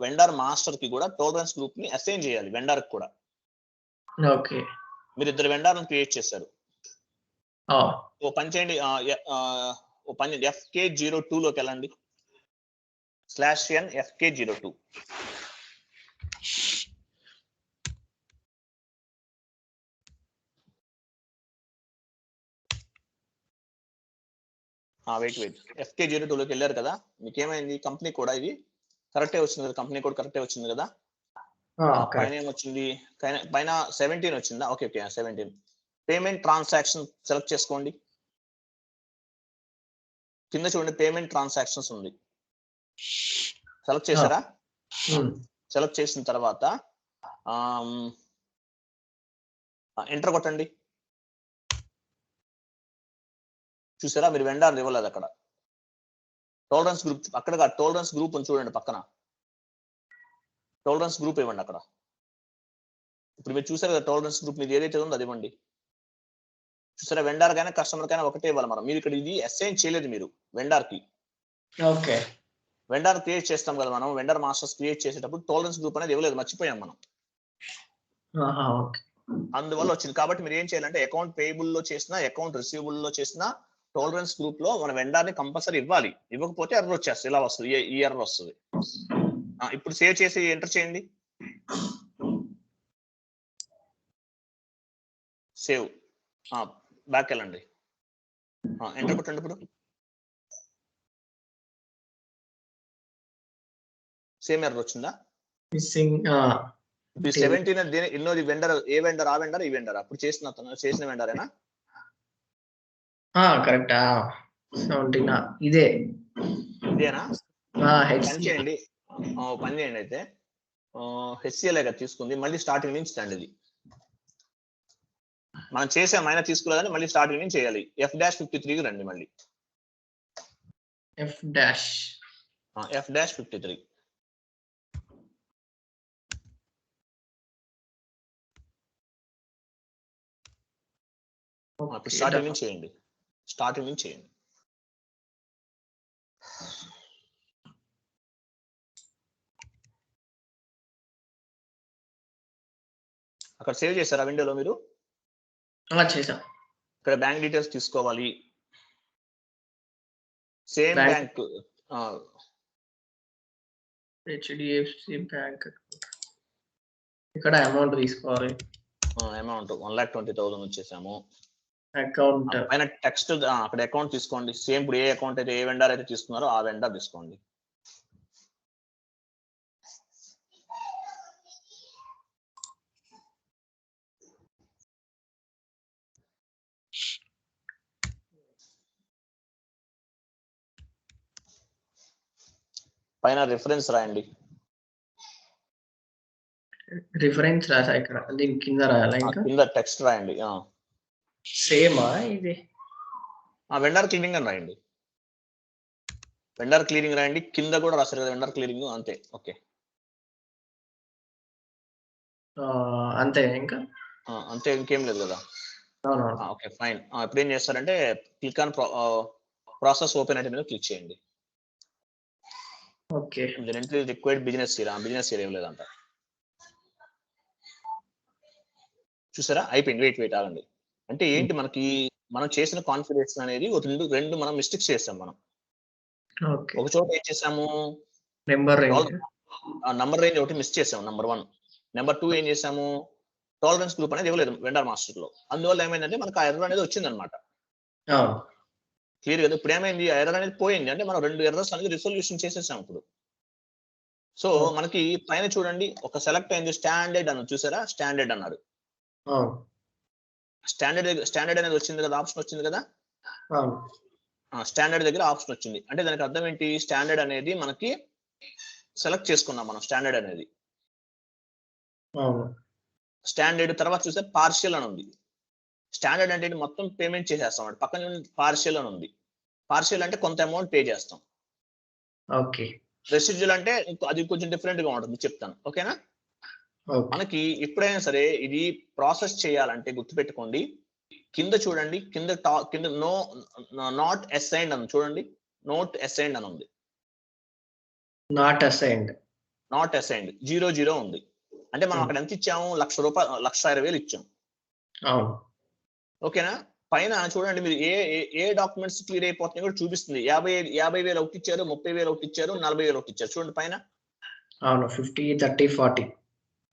వెండర్ మాస్టర్ కి కూడా టోలరెన్స్ గ్రూప్ ని అసైన్ చేయాలి, వెండర్ కి కూడా. ఓకే, మీరు ఇద్దరు వెండర్లను క్రియేట్ చేశారు. ఓ పని చేయండి, FK02 లోకి వెళ్ళండి. /n FK02. వెయిట్ FK02 లోకి వెళ్ళారు కదా, మీకు ఏమైంది? కంపెనీ కూడా ఇది కరెక్టే వచ్చింది కదా, కంపెనీ కూడా కరెక్టే వచ్చింది కదా. పైన ఏమొచ్చింది? పైన 17 వచ్చిందా? ఓకే 17. పేమెంట్ ట్రాన్సాక్షన్ సెలెక్ట్ చేసుకోండి. కింద చూడండి, పేమెంట్ ట్రాన్సాక్షన్స్ ఉంది. సెలెక్ట్ చేశారా? సెలెక్ట్ చేసిన తర్వాత ఎంటర్ కొట్టండి. చూసారా, మీరు వెండర్ ఇవ్వలేదు అక్కడ. టోలరెన్స్ గ్రూప్ అక్కడ టోలరెన్స్ గ్రూప్ చూడండి, పక్కన టోలరెన్స్ గ్రూప్ ఇవ్వండి అక్కడ. ఇప్పుడు మీరు చూసారు కదా, టోలరెన్స్ గ్రూప్ మీరు ఏదైతే ఉందో అది ఇవ్వండి. చూసారా, వెండర్ కైనా కస్టమర్ కైనా ఒకటే ఇవ్వాలి మనం. మీరు ఇక్కడ ఇది అసైన్ చేయలేదు మీరు వెండర్ కి. ఓకే, వెండర్ క్రియేట్ చేస్తాం కదా మనం, వెండర్ మాస్టర్స్ క్రియేట్ చేసేటప్పుడు టోలరెన్స్ గ్రూప్ అనేది ఇవ్వలేదు, మర్చిపోయాం మనం. అందువల్ల వచ్చింది. కాబట్టి మీరు ఏం చేయాలంటే, అకౌంట్ పేయబుల్ లో చేసినా అకౌంట్ రిసీవబుల్ లో చేసినా టోలరెన్స్ గ్రూప్ లో మన వెండర్ ని కంపల్సరీ ఇవ్వాలి. ఇవ్వకపోతే ఎర్రర్ వచ్చేస్తుంది, ఇలా వస్తుంది, ఈ ఎర్రర్ వస్తుంది. ఇప్పుడు సేవ్ చేసి ఎంటర్ చేయండి. సేవ్, బ్యాక్ వెళ్ళండి, ఎంటర్ కొట్టండి. ఇప్పుడు సేమ్ ఎర్రర్ వచ్చిందా? 17 ఎన్నోది వెండర్? ఏ వెండర్? ఆ వెండర్, ఈ వెండర్? అప్పుడు చేసిన వెండరేనా? కరెక్టా? 17 ఇదేనా? పని చేయండి అయితే HCL తీసుకుంది, మళ్ళీ స్టార్టింగ్ నుంచి రండి. ఇది మనం చేసాం, అయినా తీసుకోలేదని మళ్ళీ స్టార్టింగ్ నుంచి చేయాలి. F-53 రండి మళ్ళీ. F-53 స్టార్టింగ్ నుంచి చేయండి. అక్కడ సేవ్ చేశారా విండోలో మీరు? చేసాం. ఇక్కడ బ్యాంక్ డీటెయిల్స్ తీసుకోవాలి. Same bank, HDFC bank. ఇక్కడ అమౌంట్ తీసుకోవాలి. అమౌంట్ 1,20,000 వచ్చేసాము. అకౌంట్ పైన టెక్స్ట్ అక్కడ అకౌంట్ తీసుకోండి. సేమ్ ఇప్పుడు ఏ అకౌంట్ అయితే, ఏ వెండర్ అయితే తీసుకున్నారో ఆ వెండర్ తీసుకోండి. పైన రిఫరెన్స్ రాయండి. రిఫరెన్స్ రాసా, ఇక్కడ దీని కింద రాయాలా? ఇంకా కింద టెక్స్ట్ రాయండి. సేమా ఇది? వెండర్ క్లీనింగ్ అని రాయండి. వెండర్ క్లీనింగ్ రాయండి. కింద కూడా రాశారు కదా వెండర్ క్లీనింగ్, అంతే. ఓకే, అంతే. ఇంకా అంతే, ఇంకేం లేదు కదా. Okay fine. ఇప్పుడు ఏం చేస్తారంటే, క్లిక్ ఆన్ ప్రాసెస్ ఓపెన్ అయితే మీద క్లిక్ చేయండి. ఓకే, రిక్వైర్డ్ బిజినెస్ ఏరియా లేదంట. చూసారా అయిపోయింది. వెయిట్ ఆగండి. అంటే ఏంటి మనకి మనం చేసిన కాన్ఫిగరేషన్ అనేది రెండు మనం మిస్టేక్స్ చేసాం మనం. ఓకే. ఒక చోట ఏం చేసాము, నెంబర్ రేంజ్. నంబర్ రేంజ్ ఒకటి మిస్ చేసాము నంబర్ 1. నెంబర్ 2 ఏం చేసాము, టాలరెన్స్ గ్రూప్ అనేది ఇవ్వలేదు వెండర్ మాస్టర్ లో. అందువల్ల ఏమైందంటే మనకు ఆ ఎర్రర్ అనేది వచ్చిందనమాట. అవును. క్లియర్ కదా. ఇప్పుడు ఏమైంది, ఆ ఎర్రర్ అనేది పోయింది. అంటే మనం 2 ఎర్రర్స్ అనేది రిజల్యూషన్ చేసేసాం ఇప్పుడు. సో మనకి పైన చూడండి ఒక సెలెక్ట్ అయింది స్టాండర్డ్ అని చూసారా, స్టాండర్డ్ అన్నారు. స్టాండర్డ్ అనేది వచ్చింది కదా, ఆప్షన్ వచ్చింది కదా. స్టాండర్డ్ దగ్గర ఆప్షన్ వచ్చింది అంటే దానికి అర్థం ఏంటి, స్టాండర్డ్ అనేది మనకి సెలెక్ట్ చేసుకున్నాం మనం స్టాండర్డ్ అనేది. స్టాండర్డ్ తర్వాత చూస్తే పార్షియల్ అని ఉంది. స్టాండర్డ్ అంటే మొత్తం పేమెంట్ చేసేస్తాం అంటే పక్కన పార్షియల్ అని ఉంది. పార్షియల్ అంటే కొంత అమౌంట్ పే చేస్తాం. ఓకే. రెసిడ్యూల్ అంటే అది కొంచెం డిఫరెంట్ గా ఉంటుంది, చెప్తాను. ఓకేనా. మనకి ఎప్పుడైనా సరే ఇది ప్రాసెస్ చేయాలంటే గుర్తుపెట్టుకోండి, కింద చూడండి, కింద నాట్ అసైన్డ్ అని చూడండి, నోట్ అసైన్డ్ అని ఉంది. నాట్ అసైన్డ్ 0 ఉంది. అంటే మనం అక్కడ ఎంత ఇచ్చాము, ₹1,00,000 1,20,000 ఇచ్చాం. అవును. ఓకేనా. పైన చూడండి మీరు ఏ డాక్యుమెంట్స్ క్లియర్ అయిపోతున్నాయి కూడా చూపిస్తుంది. 50,000 ఒకటి ఇచ్చారు, 30,000 ఒకటి ఇచ్చారు, 40,000 ఒకటి ఇచ్చారు. చూడండి పైన. అవును. 50, 30, 40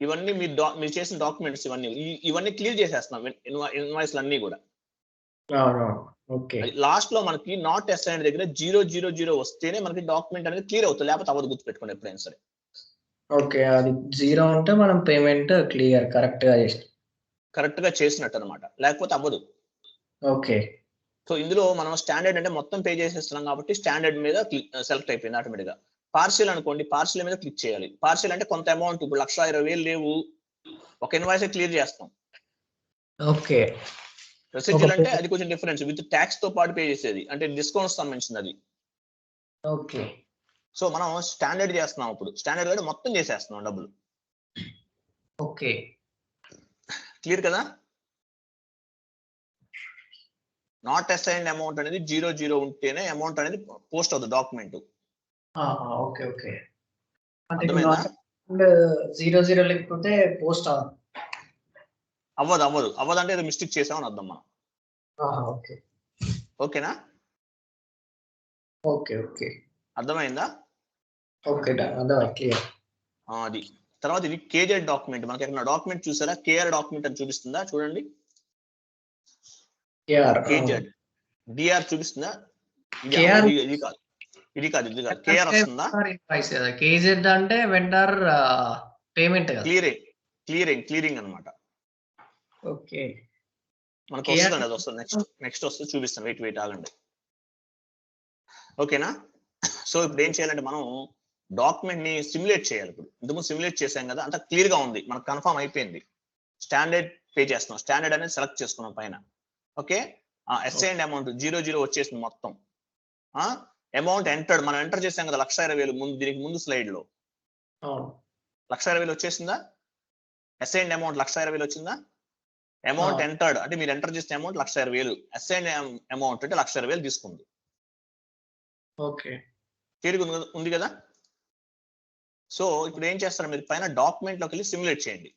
ఇవన్నీ మీరు చేసిన డాక్యుమెంట్స్ ఇవన్నీ క్లియర్ చేసేస్తున్నాం ఇన్వాయిస్లు అన్ని కూడా. లాస్ట్ లో మనకి నాట్ అసైన్డ్ దగ్గర 000 వస్తేనే మనకి డాక్యుమెంట్ అనేది క్లియర్ అవుతుంది, లేకపోతే అవ్వదు. గుర్తుపెట్టుకోండి ఎప్పుడైనా సరే. ఓకే. అది 0 ఉంటే మనం పేమెంట్ క్లియర్ కరెక్ట్ గా చేసినట్టు అనమాట, లేకపోతే అవ్వదు. ఓకే. సో ఇందులో మనం స్టాండర్డ్ అంటే మొత్తం పే చేసేస్తున్నాం కాబట్టి స్టాండర్డ్ మీద సెలెక్ట్ అయిపోయింది ఆటోమేటిక్ గా. పార్షియల్ అనుకోండి, పార్షియల్ మీద క్లిక్ చేయాలి. పార్షియల్ అంటే కొంత అమౌంట్, ఇప్పుడు 1,20,000 లేవు, ఒక ఇన్వాయిస్ క్లియర్ చేస్తాం. ఓకే. రెసిడ్యూల్ అంటే అది కొంచెం డిఫరెన్స్, విత్ ట్యాక్స్ తో పాటు పే చేసేది, అంటే డిస్కౌంట్స్ సంబంధించింది అది. ఓకే. సో మనం స్టాండర్డ్ చేస్తున్నాం, ఇప్పుడు స్టాండర్డ్ కూడా మొత్తం చేసేస్తున్నాం డబ్బులు. ఓకే. క్లియర్ కదా. నాట్ అసైన్డ్ అమౌంట్ అనేది 0 ఉంటేనే అమౌంట్ అనేది పోస్ట్ అవుతుంది డాక్యుమెంట్. ఓకే. ఓకే. అంటే 0 లేకపోతే పోస్ట్ అవ్వదంటే ఏదో మిస్టేక్ చేసామని అర్థం మనం. ఓకే. ఓకేనా. ఓకే. ఓకే. అర్థమైందా. ఓకే. క్లియర్. అది తర్వాత ఇది కేజెడ్ డాక్యుమెంట్. మనకి ఎక్కడ డాక్యుమెంట్ చూసారా, కేఆర్ డాక్యుమెంట్ అని చూపిస్తుందా, చూడండి. కేజెడ్ డిఆర్ చూపిస్తుందా. ఇది కాదు కేఆర్ వస్తుందా. కేజెడ్ అంటే వెండర్ పేమెంట్ కదా. క్లియరింగ్ అన్నమాట. ఓకే. మనకు వస్తుంది, అది వస్తుంది. నెక్స్ట్ వస్తుంది, చూపిస్తాను. వెయిట్ ఆగండి. ఓకేనా. సో ఇప్పుడు ఏం చేయాలంటే మనం డాక్యుమెంట్ ని సిమ్యులేట్ చేయాలి. ఇప్పుడు ఇంతకుముందు సిమ్యులేట్ చేసాం కదా, అంత క్లియర్ గా ఉంది, మనకు కన్ఫర్మ్ అయిపోయింది. స్టాండర్డ్ పే చేస్తున్నాం, స్టాండర్డ్ అనేది సెలెక్ట్ చేసుకున్నాం పైన. ఓకే. అసైన్డ్ అమౌంట్ 0 వచ్చేసింది మొత్తం. అమౌంట్ ఎంటర్డ్ మనం ఎంటర్ చేసాం కదా 1,20,000 ముందు, దీనికి ముందు స్లైడ్ లో 1,20,000 వచ్చేసిందా. అసైన్డ్ అమౌంట్ 1,20,000 వచ్చిందా. అమౌంట్ ఎంటర్డ్ అంటే మీరు ఎంటర్ చేసిన అమౌంట్ 1,20,000, అసైన్డ్ అమౌంట్ అంటే 1,20,000 తీసుకుంది. ఓకే. క్లియర్ ఉంది కదా. సో ఇప్పుడు ఏం చేస్తారు, మీరు పైన డాక్యుమెంట్ లోకి వెళ్ళి సిమ్యులేట్ చేయండి.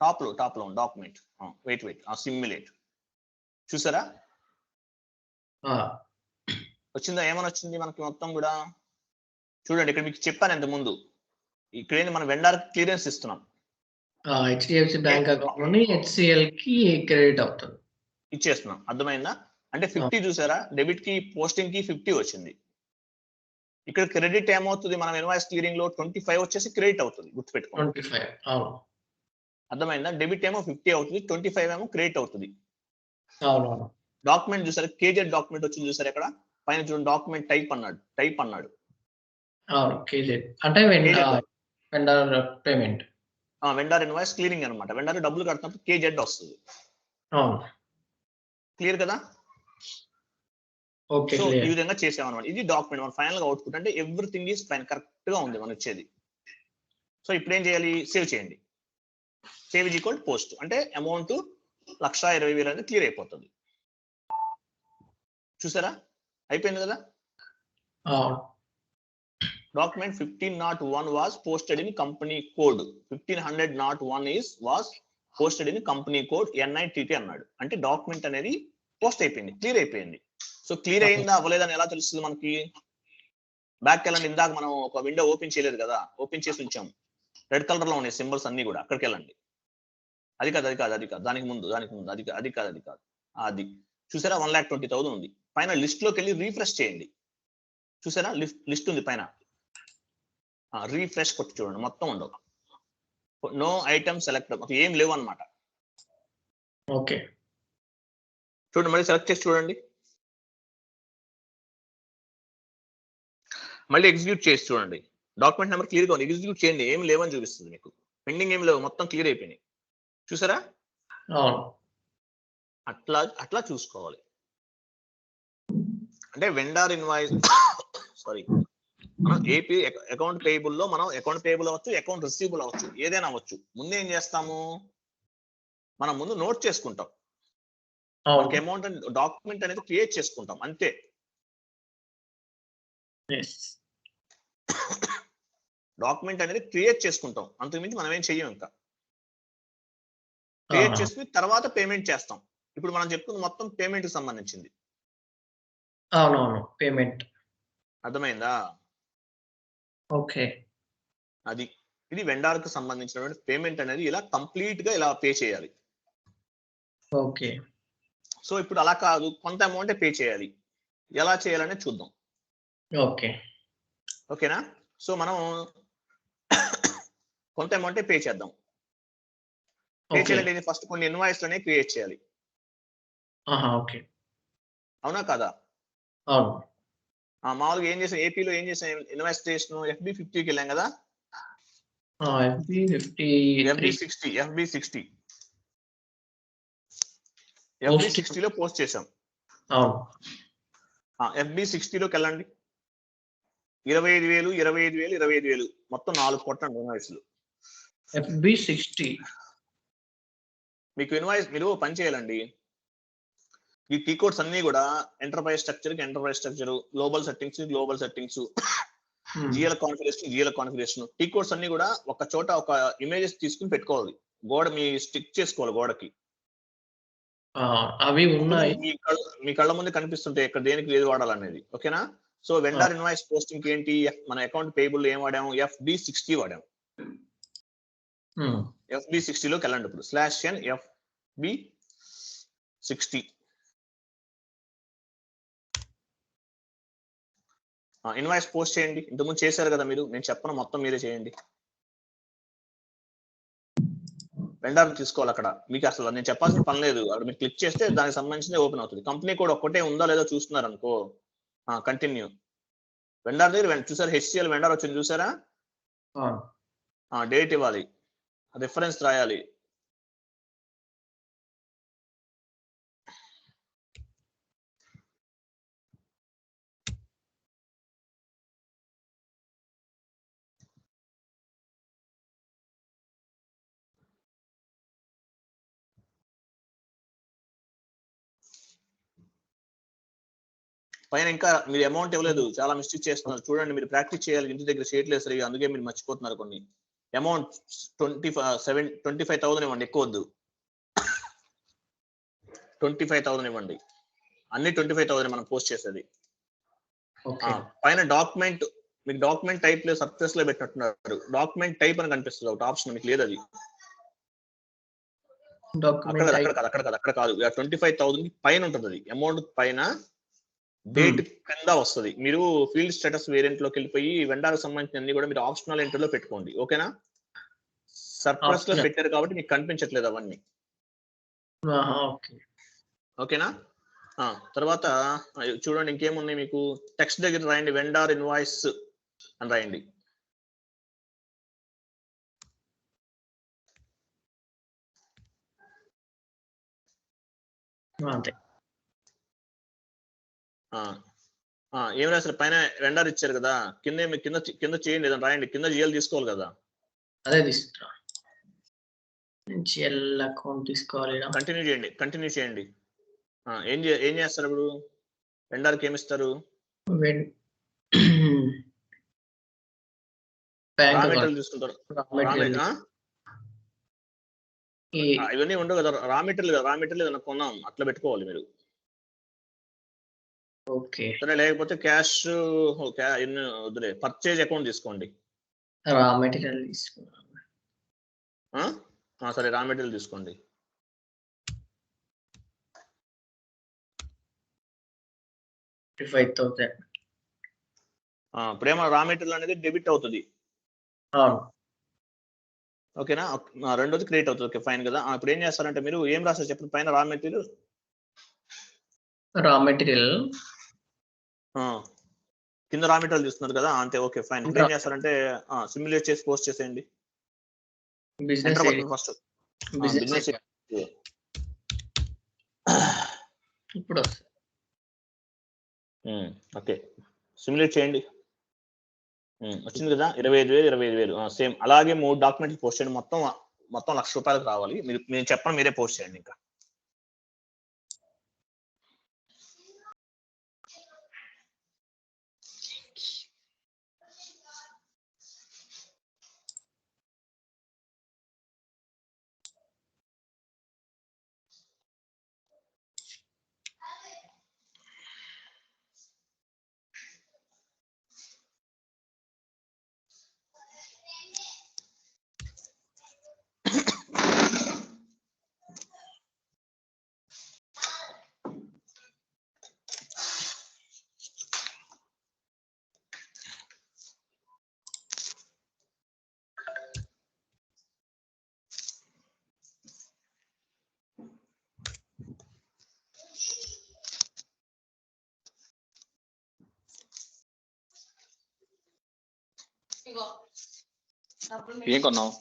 టాప్ లో డాక్యుమెంట్. వెయిట్ సిమ్యులేట్ చూసారా. వచ్చిందా, ఏమని వచ్చింది మనకి మొత్తం కూడా. చూడండి ఇక్కడ మీకు చెప్పాను ఇంత ముందు, ఇక్కడ ఏంటి మనం వెండర్ క్లియరెన్స్ ఇస్తున్నాం. HDFC బ్యాంక్ అకౌంట్ నుండి HCL కి క్రెడిట్ అవుతుంది, ఇచ్చేస్తున్నాం. అర్థమైందా. అంటే 50 చూసారా, డెబిట్ కి పోస్టింగ్ కి 50 వచ్చింది. ఇక్కడ క్రెడిట్ ఏమవుతుంది, మనం ఇన్వాయిస్ క్లియరింగ్ లో 25 వచ్చేసి క్రెడిట్ అవుతుంది. గుర్తుపెట్టుకోండి. 25. అర్థమైందా. డెబిట్ ఏమో 50 అవుతుంది, 25 ఏమో క్రెడిట్ అవుతుంది. అవునవును. డాక్యుమెంట్ చూసారా, కేజెడ్ డాక్యుమెంట్ వచ్చింది చూసారా, ఇక్కడ పైన చూడండి డాక్యుమెంట్ టైప్ అన్నాడు. అవును. కేజెడ్ అంటే vendor payment, vendor invoice clearing అనమాట. వెండర్ డబ్బులు కడుతున్నప్పుడు కేజెడ్ వస్తుంది. అవును. క్లియర్ కదా. ఓకే. సో ఈ విధంగా చేసామన్నమాట. ఇది డాక్యుమెంట్ మన ఫైనల్ గా అవుట్పుట్. అంటే ఎవ్రీథింగ్ ఈస్ ఫైన్, కరెక్ట్ గా ఉంది మనం వచ్చేది. సో ఇప్పుడు ఏం చేయాలి, సేవ్ చేయండి. సేవ్ ఈజ్ ఈక్వల్ పోస్ట్ అంటే అమౌంట్ 1,20,000 అనేది క్లియర్ అయిపోతుంది. చూసారా, అయిపోయింది కదా. document 1501 was posted in company code. 1501 was posted in company code NITT అన్నాడు. అంటే డాక్యుమెంట్ అనేది పోస్ట్ అయిపోయింది, క్లియర్ అయిపోయింది. సో క్లియర్ అయిందా అవ్వలేదని ఎలా తెలుస్తుంది మనకి? బ్యాక్ వెళ్ళండి, ఇందాక మనం ఒక విండో ఓపెన్ చేయలేదు కదా, ఓపెన్ చేసి ఉంచాం, రెడ్ కలర్ లో ఉన్నాయి సింబల్స్ అన్ని కూడా, అక్కడికి వెళ్ళండి. అది కాదు దానికి ముందు అది కాదు అది చూసారా 1,20,000 ఉంది. పైన లిస్ట్ లోకి వెళ్ళి రీఫ్రెష్ చేయండి. చూసారా లిస్ట్ ఉంది పైన, రీఫ్రెష్ కొట్టి చూడండి, మొత్తం ఉండవు, నో ఐటమ్ సెలెక్ట్, ఏం లేవు అనమాట. ఓకే చూడండి, మళ్ళీ సెలెక్ట్ చేసి చూడండి, మళ్ళీ ఎగ్జిక్యూట్ చేసి చూడండి, డాక్యుమెంట్ నెంబర్ క్లియర్ గా ఉంది, ఎగ్జిక్యూట్ చేయండి, ఏం లేవని చూపిస్తుంది మీకు, పెండింగ్ ఏం లేవు, మొత్తం క్లియర్ అయిపోయినాయి. చూసారా? అట్లా చూసుకోవాలి. అంటే వెండర్ ఇన్వాయిస్ సారీ, మనం ఏపీ అకౌంట్ పేయబుల్ లో మనం అకౌంట్ పేయబుల్ అవ్వచ్చు, అకౌంట్ రిసీవబుల్ అవ్వచ్చు, ఏదైనా అవ్వచ్చు. ముందు ఏం చేస్తాము, మనం ముందు నోట్ చేసుకుంటాం, మనకి అమౌంట్ డాక్యుమెంట్ అనేది క్రియేట్ చేసుకుంటాం అంతే. డాక్యుమెంట్ అనేది క్రియేట్ చేసుకుంటాం, అంతకుమించి మనం ఏం చెయ్యం. ఇంకా క్రియేట్ చేసుకుని తర్వాత పేమెంట్ చేస్తాం. ఇప్పుడు మనం చెప్పుకుంది మొత్తం పేమెంట్ కి సంబంధించింది. అవునవును, పేమెంట్. అర్థమైందా? ఓకే, అది ఇది వెండార్ కు సంబంధించినటువంటి పేమెంట్ అనేది ఇలా కంప్లీట్ గా ఇలా పే చేయాలి. ఓకే, సో ఇప్పుడు అలా కాదు, కొంత అమౌంట్ పే చేయాలి, ఎలా చేయాలనే చూద్దాం. ఓకే ఓకేనా? సో మనం కొంత అమౌంట్ పే చేద్దాం. పే చేయాలంటే ఫస్ట్ కొన్ని ఇన్వాయిస్ లోనే క్రియేట్ చేయాలి. ఓకే, అవునా కదా? అవును. మామూలుగా ఏం చేసాం, ఏపీలో ఏం చేసాం, ఇన్వెస్టిగేషన్ FB50కి వెళ్ళాం కదా, FB60 లో పోస్ట్ చేసాం. FB60లోకి వెళ్ళండి, 25,000 మొత్తం 4 కొట్టండి ఇన్వాయిస్లు. FB60 మీకు ఇన్వాయిస్, మీరు పని చేయాలండి, ఈ కీ కోడ్స్ అన్ని కూడా enterprise structure, global settings, GL configuration, key codes అన్ని కూడా ఒక చోట ఒక ఇమేజెస్ తీసుకుని పెట్టుకోవాలి, గోడ మీ స్టిక్ చేసుకోవాలి గోడకి. అవి ఉన్నాయి, మీ కళ్ళ ముందు కనిపిస్తుంటాయి ఇక్కడ దేనికి ఏది వాడాలనేది. ఓకేనా? సో వెండర్ ఇన్వాయిస్ పోస్టింగ్ ఏంటి, మన అకౌంట్ పేయబుల్ ఏం వాడాము, FB60 వాడాము. FB60లోకి వెళ్ళండి ఇప్పుడు, /n FB60. ఇన్వాయిస్ పోస్ట్ చేయండి. ఇంతకుముందు చేశారు కదా మీరు, నేను చెప్పను, మొత్తం మీరే చేయండి. వెండర్ తీసుకోవాలి, అక్కడ మీకు అసలు నేను చెప్పాల్సిన పని లేదు, అక్కడ మీరు క్లిక్ చేస్తే దానికి సంబంధించిన ఓపెన్ అవుతుంది. కంపెనీ కోడ్ ఒక్కటే ఉందా లేదో చూస్తున్నారు అనుకో, కంటిన్యూ. వెండర్ దగ్గర చూసారు, HCL వెండర్ వచ్చింది చూసారా, డేట్ ఇవ్వాలి, రిఫరెన్స్ రాయాలి. పైన ఇంకా మీరు అమౌంట్ ఇవ్వలేదు, చాలా మిస్టేక్ చేస్తున్నారు. చూడండి, మీరు ప్రాక్టీస్ చేయాలి ఇంటి దగ్గర, షీట్లు వేసారు, అందుకే మీరు మర్చిపోతున్నారు. కొన్ని అమౌంట్ 25,000 ఇవ్వండి, ఎక్కువ వద్దు, 25,000 ఇవ్వండి. అన్ని 25,000 మనం పోస్ట్ చేసేది. పైన డాక్యుమెంట్, మీకు డాక్యుమెంట్ టైప్ లో సక్సెస్ లో పెట్టినట్టున్నారు, డాక్యుమెంట్ టైప్ అని కనిపిస్తుంది ఒకటి ఆప్షన్, మీకు లేదు అది. అక్కడ కాదు, 25,000 పైన ఉంటుంది అది, అమౌంట్ పైన డేట్ కింద వస్తుంది. మీరు ఫీల్డ్ స్టేటస్ వేరియంట్ లోకి వెళ్ళిపోయి వెండర్ సంబంధించిన అన్ని కూడా మీరు ఆప్షనల్ ఎంట్రీలో పెట్టుకోండి. ఓకేనా? సర్ప్లస్ లో పెట్టారు కాబట్టి మీకు కనిపించట్లేదు అవన్నీ. ఓకేనా? తర్వాత చూడండి ఇంకేమున్నాయి మీకు, టెక్స్ట్ దగ్గర రాయండి, వెండర్ ఇన్వాయిస్ అని రాయండి. ఏం రాశారు, పైన వెండర్ ఇచ్చారు కదా, కింద చేయండి, ఏదైనా రాయండి, కింద జిఎల్ తీసుకోవాలి కదా. అదే తీసుకురా, జిఎల్ అకౌంట్ తీసుకోవాలి. కంటిన్యూ చేయండి. ఏం చేస్తారు ఇప్పుడు, వెండర్కి ఏమి ఇస్తారు, బ్యాంక్ మెటీరియల్ తీసుకుంటారు. ఇవన్నీ ఉండవు కదా, రా మెటీరియల్ ఏదైనా కొన్నాం అట్లా పెట్టుకోవాలి మీరు. ఓకే. సరే, లేకపోతే క్యాష్ వద్దులే, పర్చేజ్ అకౌంట్ తీసుకోండి. రా మెటీరియల్ తీసుకున్నాం. సరే, రా మెటీరియల్ తీసుకోండి. ప్రేమ రా మెటీరియల్ అనేది డెబిట్ అవుతుంది. ఓకేనా, రెండోది క్రెడిట్ అవుతుంది. ఓకే, ఫైన్ కదా. ఇప్పుడు ఏం చేస్తారంటే మీరు ఏం రాస్తారు చెప్పండి పైన? రా మెటీరియల్ కింద రా మెటీరియల్ తీస్తున్నారు కదా, అంతే. Okay, fine. ఇప్పుడు ఏం చేస్తారంటే సిమ్యులేట్ చేసి పోస్ట్ చేసేయండి. ఫస్ట్ బిజినెస్ ఇప్పుడు ఓకే, సిమ్యులేట్ చేయండి. వచ్చింది కదా, 25,000 సేమ్. అలాగే 3 డాక్యుమెంట్లు పోస్ట్ చేయండి. మొత్తం 1,00,000 రూపాయలకు రావాలి. నేను చెప్పండి, మీరే పోస్ట్ చేయండి. ఇంకా ఏం కొన్నావు?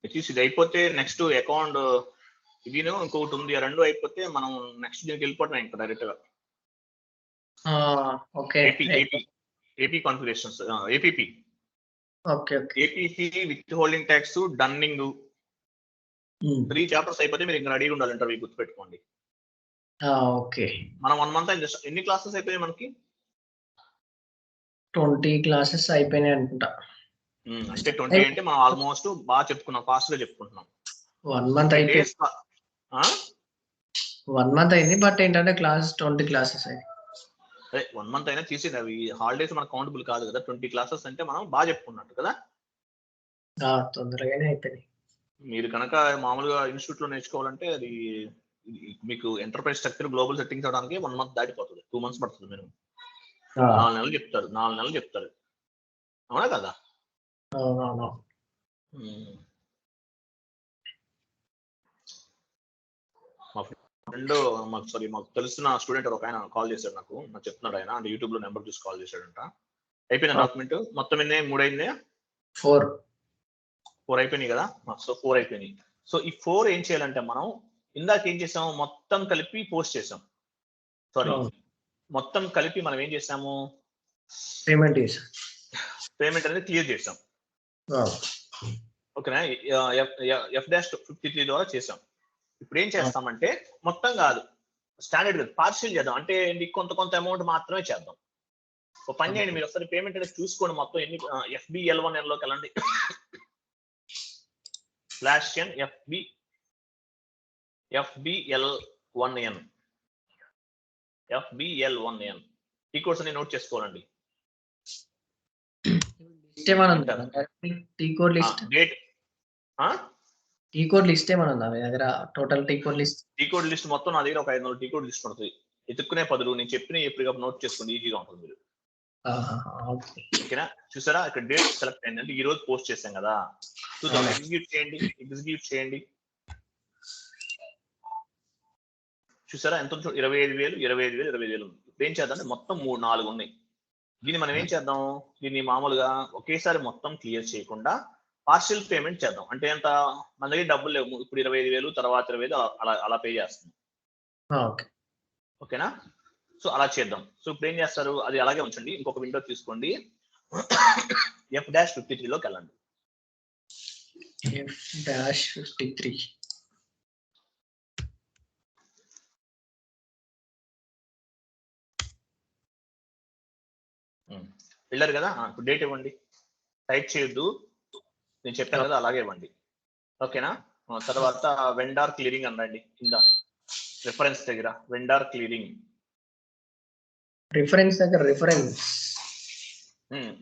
ఇది అయిపోతే నెక్స్ట్ అకౌంట్ ఇది ఇంకొకటి ఉంది. ఆ రెండు అయిపోతే మనం నెక్స్ట్ దీనికి వెళ్ళిపోతున్నాం ఇంకా డైరెక్ట్ గా. AP configurations, APP withholding tax, dunning 3 chapters అయిపోతే మీరు ఇంకా రెడీగా ఉండాలి ఇంటర్వ్యూ, గుర్తుపెట్టుకోండి. మనం 1 మంత్ అయింది. ఎన్ని క్లాసెస్ అయిపోయాయి మనకి? 20 క్లాసెస్ అయిపోయినాయి అనుకుంటా. అంటే 20 అంటే మనం ఆల్మోస్ట్ బాగా చెప్పుకున్నాం, ఫాస్ట్ గా చెప్పుకుంటున్నాం. 1 మంత్ అయిపోయింది. 1 మంత్ అయింది, బట్ ఏంటంటే 20 క్లాసెస్ అయ్యాయి. అదే 1 మంత్ అయినా తీసేది, అవి హాలిడేస్ మనకు కౌంటబుల్ కాదు కదా. 20 క్లాసెస్ అంటే మనం బాగా చెప్పుకున్నట్టు కదా. తొందరగానే అయిపోయింది. మీరు కనుక మామూలుగా ఇన్స్టిట్యూట్ లో నేర్చుకోవాలంటే అది మీకు ఎంటర్ప్రైజ్ స్ట్రక్చర్, గ్లోబల్ సెట్టింగ్స్ అవడానికి 1 మంత్ దాటిపోతుంది. 2 months పడుతుంది మినిమం. 4 నెలలు చెప్తారు, 4 నెలలు చెప్తారు. అవునా కదా? అవునవును. మా ఫ్రెండ్ మాకు తెలిసిన స్టూడెంట్ ఒక ఆయన కాల్ చేశాడు, నాకు చెప్తున్నాడు ఆయన. అంటే యూట్యూబ్ లో నెంబర్ చూసి కాల్ చేశాడంట. అయిపోయింది డాక్యుమెంట్ మొత్తం. 3 అయింది, 4 అయిపోయినాయి కదా. సో 4 అయిపోయినాయి. సో ఈ 4 ఏం చేయాలంటే మనం ఇందాక ఏం చేసాం, మొత్తం కలిపి పోస్ట్ చేసాం. సారీ, మొత్తం కలిపి మనం ఏం చేసాము, పేమెంట్ అనేది క్లియర్ చేసాం. ఓకేనా, F-53 ద్వారా చేసాం. ఇప్పుడు ఏం చేస్తామంటే మొత్తం కాదు, స్టాండర్డ్ కాదు, పార్షియల్ చేద్దాం. అంటే కొంత కొంత అమౌంట్ మాత్రమే చేద్దాం. ఒక పని చేయండి, మీరు ఒకసారి పేమెంట్ అనేది చూసుకోండి. మొత్తం ఎన్ని FBL1N లోకి వెళ్ళండి. /n FBL1N ఈ కోర్స్ ని నోట్ చేసుకోవాలండి. టీ కోడ్ లిస్ట్ ఏమైనా ఉందా మీ దగ్గర? టోటల్ టీ కోడ్ లిస్ట్ మొత్తం నా దగ్గర ఒక 500 టీ కోడ్ లిస్ట్ ఉంటుంది. ఎత్తుక్కునే బదులు నేను చెప్పిన ఎప్పటికప్పుడు నోట్ చేసుకోండి, ఈజీగా ఉంటుంది మీరు. ఓకేనా, చూసారా ఇక్కడ డేట్ సెలెక్ట్ అయింది, అంటే ఈ రోజు పోస్ట్ చేసాం కదా. చూద్దాం, ఎగ్జిక్యూట్ చేయండి. చూసారా ఎంత 25,000 ఉంది. ఇప్పుడు ఏం చేద్దాం, మొత్తం 4 ఉన్నాయి. దీన్ని మనం ఏం చేద్దాం, దీన్ని మామూలుగా ఒకేసారి మొత్తం క్లియర్ చేయకుండా పార్షియల్ పేమెంట్ చేద్దాం. అంటే ఎంత, మన దగ్గర డబ్బులు లేవు ఇప్పుడు, 25,000 తర్వాత 25,000 అలా పే చేస్తాం. ఓకేనా, సో అలా చేద్దాం. సో ఇప్పుడు ఏం చేస్తారు, అది అలాగే ఉంచండి. ఇంకొక విండో తీసుకోండి, F-53 లోకి వెళ్ళండి. F-53 వెళ్ళారు కదా. ఇప్పుడు డేట్ ఇవ్వండి, టైప్ చేయొద్దు, నేను చెప్పాను కదా అలాగే ఇవ్వండి. ఓకేనా, తర్వాత వెండార్ క్లియరింగ్ అనండి. కింద రిఫరెన్స్ దగ్గర వెండార్ క్లియరింగ్,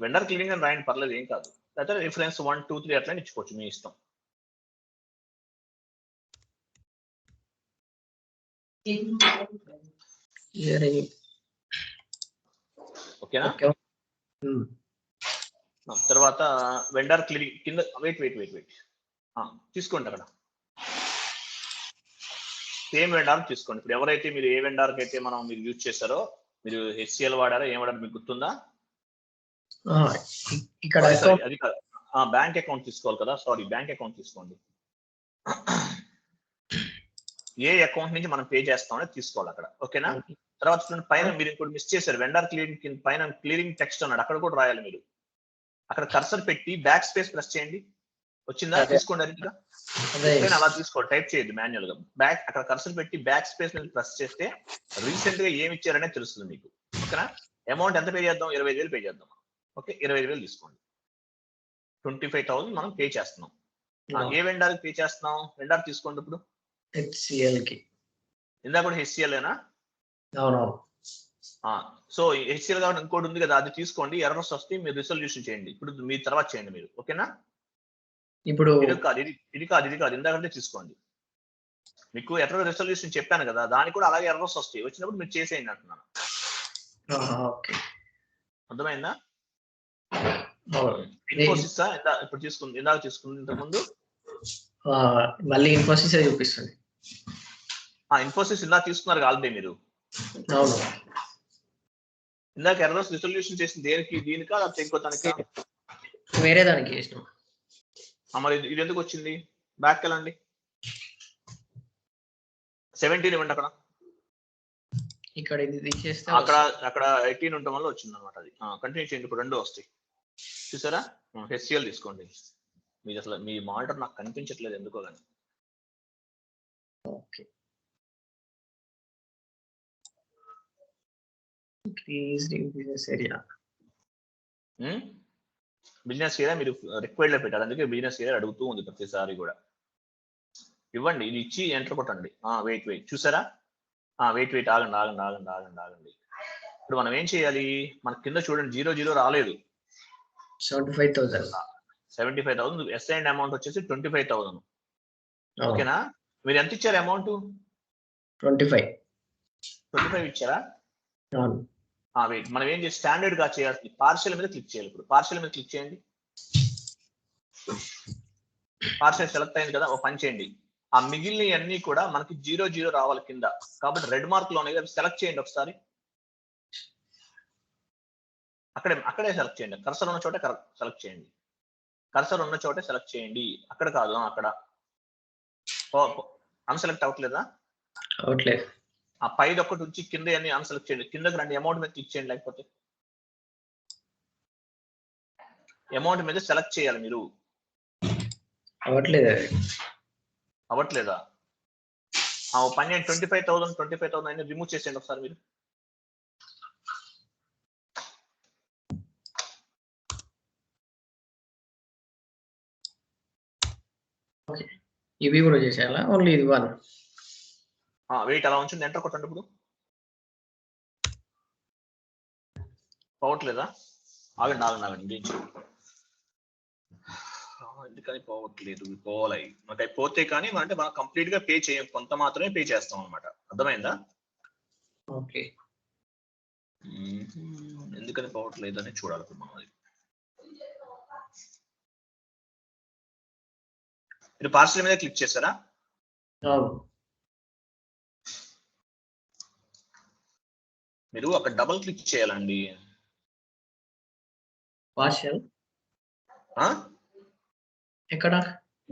వెండర్ క్లియరింగ్ అని రాయండి, పర్లేదు, ఏం కాదు. లేకపోతే రిఫరెన్స్ 1, 2, 3 అట్లా ఇచ్చుకోవచ్చు, మీ ఇష్టం. ఓకేనా, తర్వాత వెండర్ క్లియరింగ్ కింద వెయిట్ తీసుకోండి. అక్కడ సేమ్ వెండార్ తీసుకోండి. ఇప్పుడు ఎవరైతే మీరు ఏ వెండార్కి అయితే మీరు యూజ్ చేశారో, మీరు HCL వాడారో ఏం వాడారో మీకు గుర్తుందా? అది కాదు, బ్యాంక్ అకౌంట్ తీసుకోవాలి కదా. సారీ, బ్యాంక్ అకౌంట్ తీసుకోండి. ఏ అకౌంట్ నుంచి మనం పే చేస్తామని తీసుకోవాలి అక్కడ. ఓకేనా, తర్వాత పైన మీరు ఇంకోటి మిస్ చేశారు, వెండర్ క్లియరింగ్ పైన క్లియరింగ్ టెక్స్ట్ అన్నాడు, అక్కడ కూడా రాయాలి మీరు. అక్కడ కర్సర్ పెట్టి బ్యాక్ స్పేస్ ప్రెస్ చేయండి. వచ్చిందా, తీసుకోండి. అలా తీసుకోండి, టైప్ చేయొద్దు మాన్యువల్ గా. అక్కడ కర్సర్ పెట్టి బ్యాక్ స్పేస్ మీద ప్రెస్ చేస్తే రీసెంట్ గా ఏమి ఇచ్చారనే తెలుస్తుంది మీకు. ఓకేనా, అమౌంట్ ఎంత పే చేద్దాం, 25,000 పే చేద్దాం. ఓకే, 25,000 తీసుకోండి. 25,000 మనం పే చేస్తున్నాం. ఏ వెండర్ పే చేస్తున్నాం, వెండర్ తీసుకోండి. ఇప్పుడు HCL కి, ఇందాక కూడా HCL ఏనా? సో HCL కాబట్టి ఇంకోటి ఉంది కదా, అది తీసుకోండి. ఎర్రర్స్ వస్తే మీరు రిజల్యూషన్ చేయండి. ఇప్పుడు మీ తర్వాత చేయండి మీరు. ఓకేనా, ఇప్పుడు ఇది కాదు, ఇందాకంటే తీసుకోండి. మీకు ఎర్రర్ రిజల్యూషన్ చెప్పాను కదా, దానికి కూడా అలాగే ఎర్రర్స్ వస్తాయి. వచ్చినప్పుడు మీరు చేసేయండి అంటున్నాను. అర్థమైందా? ఇన్ఫోసిస్ ఇప్పుడు తీసుకుంది, ఇందాక తీసుకుంది, ఇంతకుముందు మళ్ళీ ఇన్ఫోసిస్ చూపిస్తుంది. ఇన్ఫోసిస్ ఇందాక తీసుకున్నారు ఆల్రెడీ మీరు. ఇందాక ఎర్రర్స్ రిజల్యూషన్ చేసింది దేనికి, దీనికా లేకపోతే ఇంకో దానికా? వేరే దానికి చేసినాం. మరి ఇది ఎందుకు వచ్చింది? బ్యాక్ వెళ్ళండి, 17 ఇవ్వండి. అక్కడ ఇది తీసేస్తే అక్కడ 18 ఉండటం వల్ల వచ్చింది అనమాట. అది కంటిన్యూ చేయండి. ఇప్పుడు 2 వస్తాయి, చూసారా? HCL తీసుకోండి. మీరు అసలు మీ మానిటర్ నాకు కనిపించట్లేదు ఎందుకో కానీ. బిజినెస్ ఏరియా మీరు రిక్వైర్డ్ లో పెట్టారు, అందుకే బిజినెస్ ఏరియా అడుగుతూ ఉంది ప్రతిసారి కూడా. ఇవ్వండి, ఇది ఇచ్చి ఎంటర్ కొట్టండి. వెయిట్ చూసారా? వెయిట్ ఆగండి. ఇప్పుడు మనం ఏం చేయాలి, మన కింద చూడండి 00 రాలేదు, 75,000. అసైన్డ్ అమౌంట్ వచ్చేసి 25,000. ఓకేనా, మీరు ఎంత ఇచ్చారు అమౌంట్? 25 ఇచ్చారా? వెయిట్, మనం ఏం చేసి స్టాండర్డ్ గా చేయాల్సింది పార్షియల్ మీద క్లిక్ చేయాలి. ఇప్పుడు పార్షియల్ మీద క్లిక్ చేయండి. పార్షియల్ సెలెక్ట్ అయింది కదా, ఒక పని చేయండి, ఆ మిగిలిన అన్ని కూడా మనకి 00 రావాలి కింద. కాబట్టి రెడ్ మార్క్ లో ఉన్నాయి, సెలెక్ట్ చేయండి ఒకసారి. అక్కడే సెలెక్ట్ చేయండి. కర్సర్ ఉన్న చోటే సెలెక్ట్ చేయండి. అక్కడ కాదు, అక్కడ అన్సెలెక్ట్ అవ్వట్లేదా? అవట్లేదు. ఆ పైది ఒకటి ఉంచి కింద అన్ని అన్సెలెక్ట్ చేయండి. కిందకి రండి, అమౌంట్ మీద క్లిక్ చేయండి. లేకపోతే అమౌంట్ మీద సెలెక్ట్ చేయాలి మీరు. అవట్లేదు అది. అవ్వట్లేదా? పని 25,000 అయినా రిమూవ్ చేసేయండి ఒకసారి మీరు. ఓకే. ఇవి కూడా చేసేయాలా? ఓన్లీ ఇది 1. వెయిట్ అలా ఉంచండి. ఎంటర్ కొట్టండి. ఇప్పుడు పోవట్లేదా? ఆగండి. ఎందుకని పోవట్లేదు? పోవాలి. మనకి పోతే కానీ అంటే మనం కంప్లీట్ గా పే చేయం, కొంత మాత్రమే పే చేస్తాం అనమాట. అర్థమైందా? ఓకే. ఎందుకని పోవట్లేదు అని చూడాలి ఇప్పుడు మనం. అది మీరు పార్సల్ మీద క్లిక్ చేశారా? మీరు అక్కడ డబుల్ క్లిక్ చేయాలండి. పార్షల్ ఎక్కడ?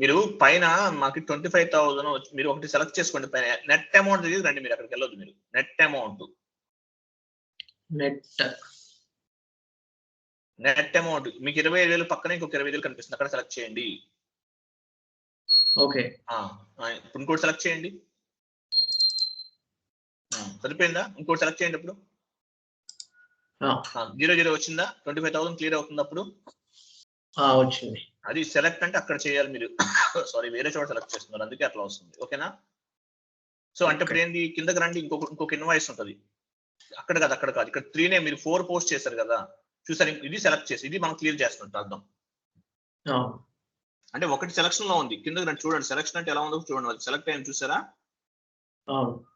మీరు పైన మాకు 25,000 మీరు ఒకటి సెలెక్ట్ చేసుకోండి. పైన నెట్ అమౌంట్ దగ్గర రండి. మీరు అక్కడికి వెళ్ళొద్దు. మీరు నెట్ అమౌంట్ మీకు 25,000 పక్కన ఇంకొక 20,000 కనిపిస్తుంది. అక్కడ సెలెక్ట్ చేయండి. ఓకే. ఇప్పుడు ఇంకోటి సెలెక్ట్ చేయండి. సరిపోయిందా? ఇంకోటి సెలెక్ట్ చేయండి. ఇప్పుడు 00 వచ్చిందా? 25,000 క్లియర్ అవుతుంది. అప్పుడు వచ్చింది. అది సెలెక్ట్ అంటే అక్కడ చేయాలి మీరు. సారీ, వేరే చోట సెలెక్ట్ చేస్తున్నారు, అందుకే అట్లా వస్తుంది. ఓకేనా? సో అంటే ఇప్పుడు ఏంది, కిందకి రండి. ఇంకొక ఇన్వాయిస్ ఉంటుంది. అక్కడ కాదు. ఇక్కడ 3 మీరు 4 పోస్ట్ చేశారు కదా, చూసారు? ఇది సెలెక్ట్ చేసి ఇది మనం క్లియర్ చేస్తున్నట్టు అర్థం. అంటే ఒకటి సెలక్షన్ లో ఉంది. కిందకి రండి, చూడండి. సెలక్షన్ అంటే ఎలా ఉందో చూడండి. అది సెలెక్ట్ అయ్యింది, చూసారా?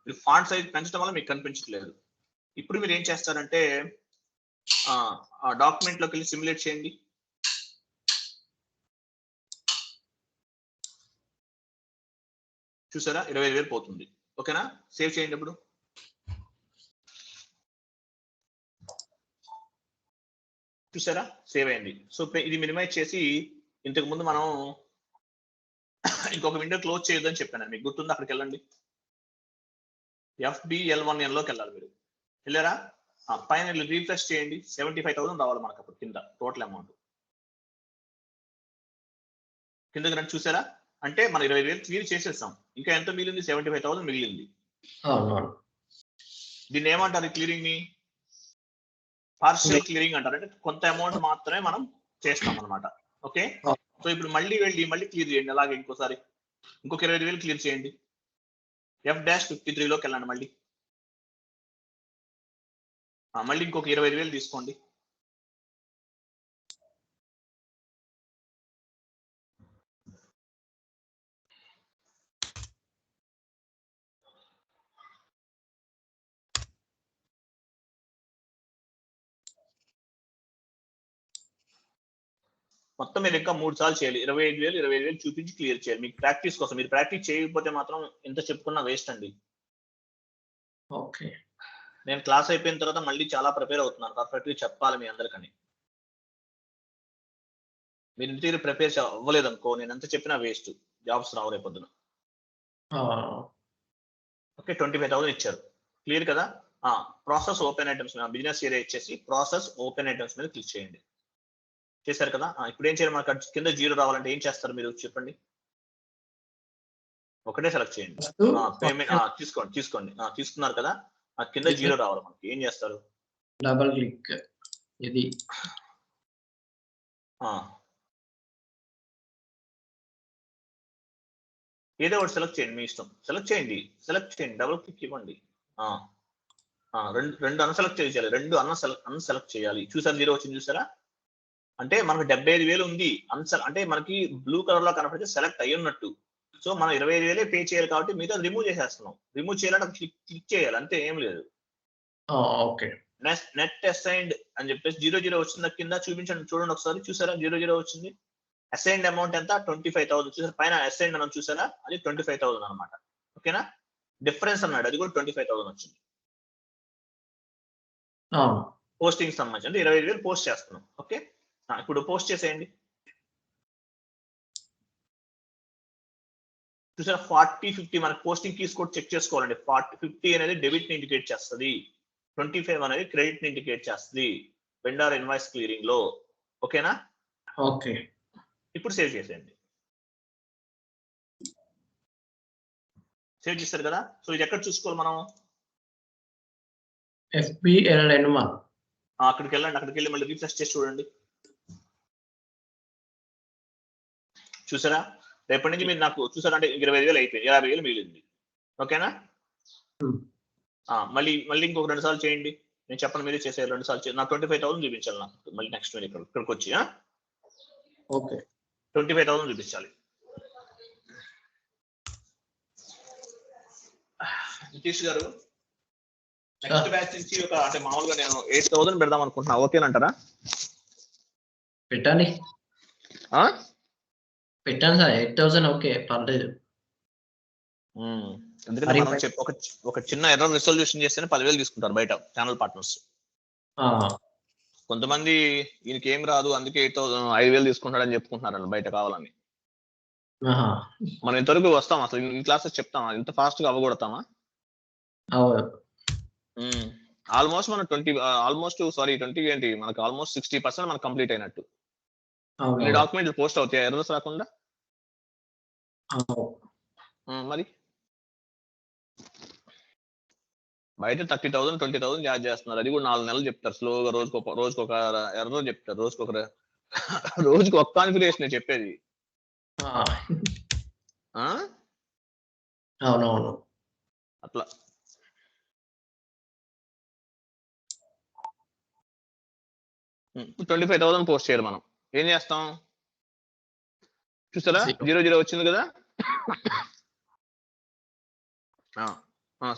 మీరు ఫాంట్ సైజ్ పెంచడం వల్ల మీకు కనిపించట్లేదు. ఇప్పుడు మీరు ఏం చేస్తారంటే ఆ డాక్యుమెంట్ లోకి వెళ్ళి సిమ్యులేట్ చేయండి. చూసారా? 25,000 పోతుంది. ఓకేనా? సేవ్ చేయండి. ఇప్పుడు చూసారా? సేవ్ అయింది. సో ఇది మినిమైజ్ చేసి, ఇంతకు ముందు మనం ఇంకొక విండో క్లోజ్ చేయొద్దని చెప్పాను మీకు, గుర్తుందా? అక్కడికి వెళ్ళండి. FBL1N లోకి వెళ్ళాలి. మీరు వెళ్ళారా? పైన రీఫ్రెష్ చేయండి. 75,000 రావాలి మనకు అప్పుడు కింద టోటల్ అమౌంట్. కిందకి రండి, చూసారా? అంటే మనం 20,000 క్లియర్ చేసేస్తాం. ఇంకా ఎంత మిగిలింది? 75,000 మిగిలింది. దీన్ని ఏమంటారు? క్లియరింగ్ ని పార్షియల్ క్లియరింగ్ అంటారు. అంటే కొంత అమౌంట్ మాత్రమే మనం చేస్తాం అనమాట. ఓకే. సో ఇప్పుడు మళ్ళీ క్లియర్ చేయండి. అలాగే ఇంకోసారి ఇంకొక 25,000 క్లియర్ చేయండి. F-53 లోకి వెళ్ళండి. మళ్ళీ ఇంకొక 25,000 తీసుకోండి. మొత్తం మీరు ఇంకా 3 సార్లు చేయాలి. 25,000 చూపించి క్లియర్ చేయాలి. మీకు ప్రాక్టీస్ కోసం. మీరు ప్రాక్టీస్ చేయకపోతే మాత్రం ఎంత చెప్పుకున్నా వేస్ట్ అండి. ఓకే. నేను క్లాస్ అయిపోయిన తర్వాత మళ్ళీ చాలా ప్రిపేర్ అవుతున్నాను. పర్ఫెక్ట్ గా చెప్పాలి మీ అందరికని. మీరు ఇంటి ప్రిపేర్ అవ్వలేదు అనుకో, నేను ఎంత చెప్పినా వేస్ట్. జాబ్స్ రావు రేపు పొద్దున. ఓకే. 25,000 ఇచ్చారు. క్లియర్ కదా? ప్రాసెస్ ఓపెన్ ఐటమ్స్ మీద బిజినెస్ ఏరియా ఇచ్చేసి ప్రాసెస్ ఓపెన్ ఐటమ్స్ మీద క్లిక్ చేయండి. చేశారు కదా? ఇప్పుడు ఏం చేయాలి? మనకు కింద 0 రావాలంటే ఏం చేస్తారు మీరు చెప్పండి? ఒకటే సెలెక్ట్ చేయండి. పేమెంట్ తీసుకోండి. తీసుకున్నారు కదా? కింద 0 రావాలి మనకి. ఏం చేస్తారు? Double click. ఇది ఏదో ఒకటి సెలెక్ట్ చేయండి, మీ ఇష్టం. సెలెక్ట్ చేయండి. డబుల్ క్లిక్ ఇవ్వండి. రెండు అన్సెలెక్ట్ చేయాలి. అన్సెలెక్ట్ చేయాలి. చూసారు? 0 వచ్చింది, చూసారా? అంటే మనకు 75,000 ఉంది. అంటే మనకి బ్లూ కలర్ లో కనపడితే సెలెక్ట్ అయ్యి ఉన్నట్టు. సో మనం 25,000 పే చేయాలి కాబట్టి మిగతా రిమూవ్ చేసేస్తున్నాం. రిమూవ్ చేయాలంటే క్లిక్ చేయాలి, అంతే, ఏం లేదు. ఓకే. నెట్ అసైన్డ్ అని చెప్పేసి 00 వచ్చింది కింద. చూడండి ఒకసారి. చూసారా? 00 వచ్చింది. అసైన్డ్ అమౌంట్ ఎంత? 25,000. చూసారా? పైన అసైన్డ్ మనం చూసారా? అది 25,000 అనమాట. ఓకేనా? డిఫరెన్స్ అన్నాడు, అది కూడా 25,000 వచ్చింది. పోస్టింగ్ సంబంధించి అంటే 25,000 పోస్ట్ చేస్తున్నాం. ఓకే. ఇప్పుడు పోస్ట్ చేసేయండి. చూసారా 40-50 మనకి పోస్టింగ్ కీస్ కూడా చెక్ చేసుకోవాలండి. 50 అనేది డెబిట్ ని ఇండికేట్ చేస్తుంది, 25 అనేది క్రెడిట్ ని ఇండికేట్ చేస్తుంది వెండర్ ఇన్వాయిస్ క్లియరింగ్ లో. ఓకేనా? ఓకే. ఇప్పుడు సేవ్ చేసేయండి. సేవ్ చేస్తారు కదా. సో ఇది ఎక్కడ చూసుకోవాలి మనం? FBLN1 అక్కడికి వెళ్ళండి. అక్కడికి వెళ్ళి మళ్ళీ రీఫ్రెష్ చేసి చూడండి. చూసారా? రేపటి నుంచి మీరు నాకు చూసారంటే 20,000 అయిపోయింది, 50,000 మిగిలింది. ఓకేనా? మళ్ళీ ఇంకొక 2 సార్లు చేయండి. నేను చెప్పండి, మీరే చేసే 2 సార్లు చేయండి. నాకు 25,000 చూపించాలి. నాకు మళ్ళీ నెక్స్ట్ వీక్ ఇక్కడికి వచ్చి ఓకే 25,000 చూపించాలి. నితీష్ గారు, నెక్స్ట్ బ్యాచ్ నుంచి అంటే మామూలుగా నేను 8,000 పెడదాం అనుకుంటున్నా. ఓకేనంటారా? పెట్టండి సార్. 8,000 ఓకే, పర్లేదు. ఎందుకంటే మనం ఒక చిన్న ఎర్రర్ రిజల్యూషన్ చేస్తేనే 10,000 తీసుకుంటారు బయట ఛానల్ పార్ట్నర్స్. కొంతమంది ఈయనకి ఏం రాదు అందుకే 5,000 తీసుకుంటాడని చెప్పుకుంటున్నారు బయట కావాలని. మనం ఇంతవరకు వస్తాం అసలు ఈ క్లాసెస్ చెప్తామా? ఇంత ఫాస్ట్ గా అవ్వకూడతామా? ఆల్మోస్ట్ మన 20 ఏంటి, మనకు ఆల్మోస్ట్ 60% మనకు కంప్లీట్ అయినట్టు. ఈ డాక్యుమెంట్లు పోస్ట్ అవుతాయి ఎర్రర్స్ రాకుండా? మరి బయట 30,000 20,000 చార్జ్ చేస్తున్నారు. అది కూడా 4 నెలలు చెప్తారు స్లోగా. రోజుకొక ఎర్రర్ చెప్తారు. రోజుకి ఒక కాన్ఫిగరేషన్ చెప్పేది. అవునవును. అట్లా 25,000 పోస్ట్ చేయాలి. మనం ఏం చేస్తాం చూస్తారా? 0 వచ్చింది కదా.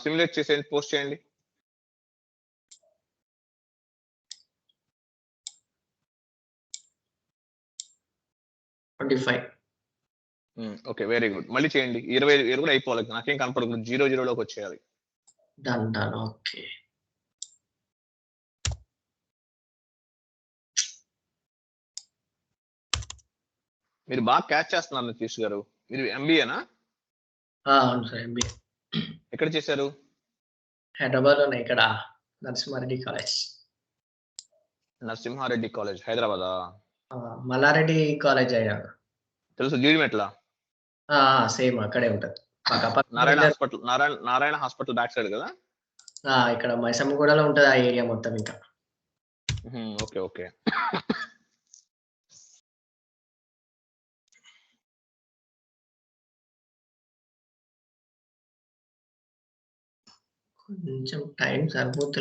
సిమ్యులేట్ చేసేయండి, పోస్ట్ చేయండి. Okay, very good. మళ్ళీ చేయండి. 20,000 కూడా అయిపోవాలి. నాకేం కనపడదు. 0 లోకి వచ్చేయాలి. ఓకే. మీరు బాగా క్యాచ్ చేస్తున్నారు నితీష్ గారు. మీరు ఎంబీఏనా? అవును సార్, ఎంబీఏ. ఎక్కడ చేశారు? హైదరాబాద్ లోనే, ఇక్కడ నరసింహారెడ్డి కాలేజ్. హైదరాబాదా? మల్లారెడ్డి కాలేజ్ అయ్యారు. తెలుసు, జీడిమెట్ల. సేమ్ అక్కడే ఉంటది. నారాయణ హాస్పిటల్ బ్యాక్ సైడ్ కదా. ఇక్కడ మైసమ్మగూడలో ఉంటది ఆ ఏరియా మొత్తం. ఇంకా ఓకే ఓకే. కొంచెం టైం సరిపోతే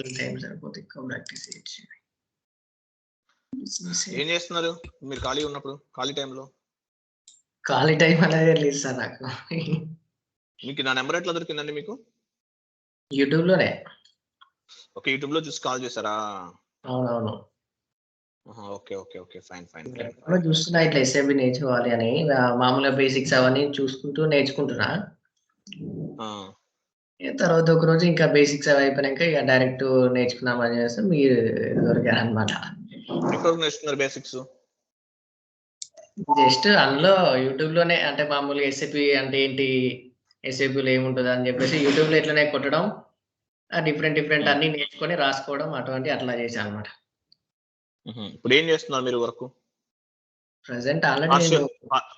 ఎక్కువ ప్రాక్టీస్ చేయొచ్చు. ఏం చేస్తున్నారు మీరు ఖాళీ ఉన్నప్పుడు? ఖాళీ టైం అనేది లేదు సార్ నాకు. మీకు నా నెంబర్ ఎట్లా దొరికిందండి మీకు? యూట్యూబ్ లోనే. ఓకే, యూట్యూబ్ లో చూసి కాల్ చేశారా? అవునవును. Okay okay okay, fine. చూస్తున్నా ఇట్లా ఎస్ఐబి నేర్చుకోవాలి అని. మామూలుగా బేసిక్స్ అవన్నీ చూసుకుంటూ నేర్చుకుంటున్నా. తర్వాత ఒక రోజు ఇంకా బేసిక్స్ అవి అయిపోయినాక ఇక డైరెక్ట్ నేర్చుకున్నామని చేస్తే మీరు దొరికారు అనమాట. ఎక్కడ నేర్చుకున్నారు బేసిక్స్? జస్ట్ అందులో యూట్యూబ్ లోనే, అంటే మామూలుగా ఎస్ఏపి అంటే ఏంటి, ఎస్ఏపిలో ఏముంటుంది అని చెప్పేసి యూట్యూబ్ లో ఇట్లనే కొట్టడం, డిఫరెంట్ అన్ని నేర్చుకొని రాసుకోవడం, అట్లా చేశాను అనమాట. ఇప్పుడు ఏం చేస్తున్నారు మీరు వర్క్? ప్రెసెంట్ ఆల్రెడీ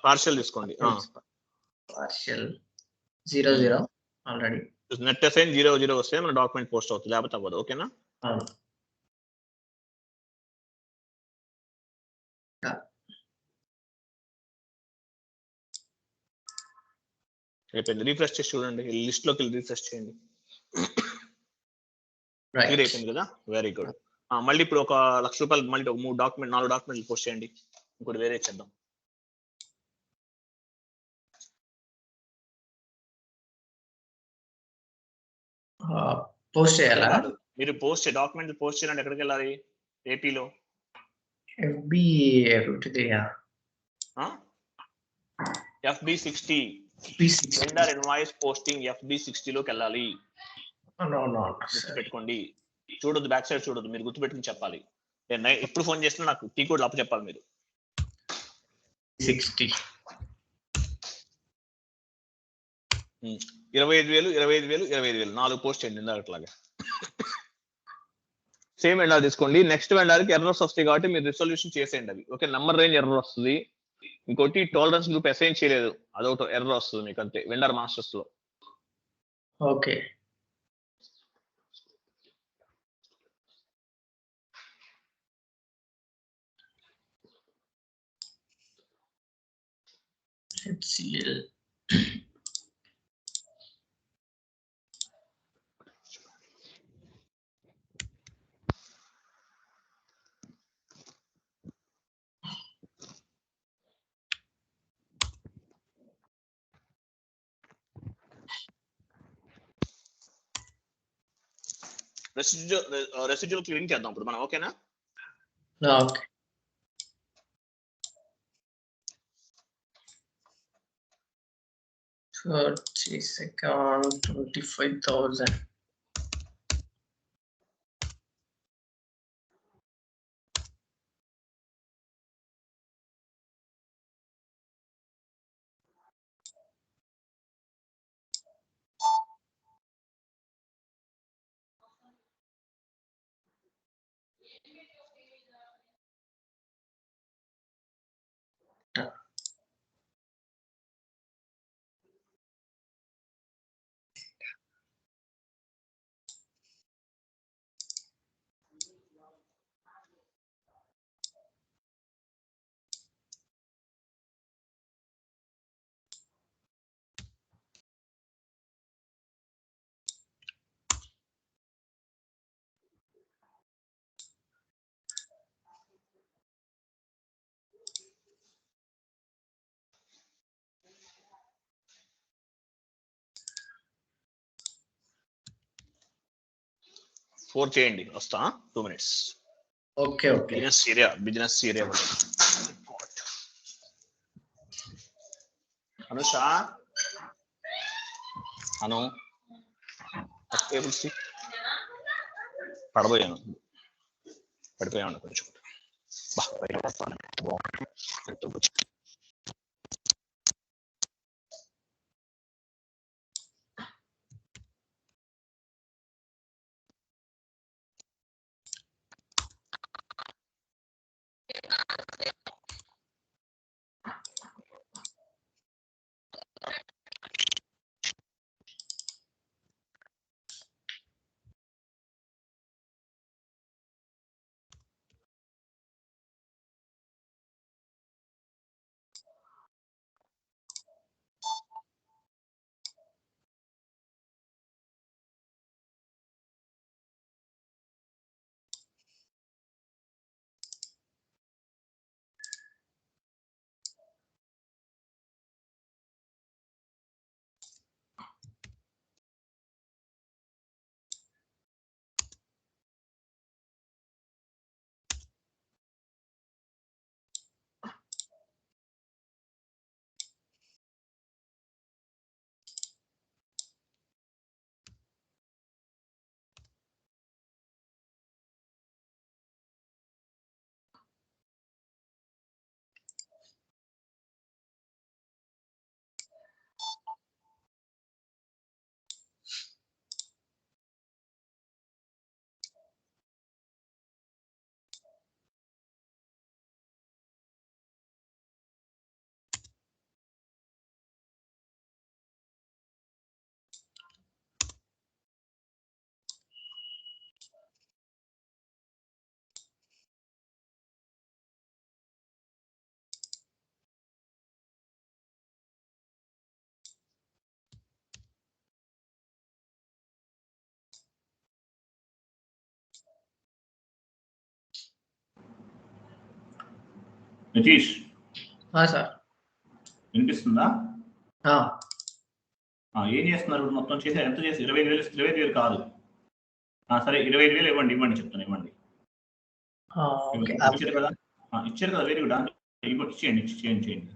పార్షియల్ తీసుకోండి. Partial 0 already. నెట్ అసైన్ 0 వస్తే మన డాక్యుమెంట్ పోస్ట్ అవుతుంది, లేకపోతే అవ్వదు. ఓకేనా? అయిపోయింది. రీఫ్రెష్ చేసి చూడండి, లిస్ట్ లోకి రీఫ్రెష్ చేయండి. అయిపోయింది కదా, వెరీ గుడ్. మళ్ళీ ఇప్పుడు ఒక ₹1,00,000 మళ్ళీ 4 డాక్యుమెంట్లు పోస్ట్ చేయండి. ఇంకోటి వేరే చేద్దాం. పోస్ట్ చేయాలా? మీరు డాక్యుమెంట్లు పోస్ట్ చేయాలంటే ఎక్కడికి వెళ్ళాలి? ఏపీలో FB60 vendor invoice posting FB60 లోకి వెళ్ళాలి. గుర్తుపెట్టుకోండి. చూడొద్దు, బ్యాక్ సైడ్ చూడొద్దు, మీరు గుర్తుపెట్టుకుని చెప్పాలి. నేను ఎప్పుడు ఫోన్ చేసినా నాకు టీ కోడ్ అప్పు చెప్పాలి మీరు. 60 25,000 25,000 25,000 4 పోస్ట్ చేయండి అట్లాగే సేమ్ వెండర్ తీసుకోండి. నెక్స్ట్ వెండర్ కి ఎర్రర్స్ వస్తాయి కాబట్టి మీరు రిజల్యూషన్ చేసేయండి అవి. ఓకే, నంబర్ రేంజ్ ఎర్రర్ వస్తుంది. ఇంకోటి టాలరెన్స్ గ్రూప్ అసైన్ చేయలేదు, అదొకటి ఎర్రర్ వస్తుంది మీకు అంతే వెండర్ మాస్టర్స్ లో. ఓకే, HCL రెసిడ్యూల్ క్లీనింగ్ చేద్దాం ఇప్పుడు మనం. ఓకేనా? ఓకే. Purchase account 25,000. ఫోర్ చేయండి, వస్తా 2 minutes. Okay okay. Business area Anusha అను పడిపోయాను కొంచెం. నితీష్ సార్ వినిపిస్తుందా? ఏం చేస్తున్నారు మొత్తం చేశారు? ఎంత చేసి 25,000 కాదు, సరే 25,000 ఇవ్వండి చెప్తాను, ఇవ్వండి. ఇచ్చారు కదా, వెరీ గుడ్. చేయండి.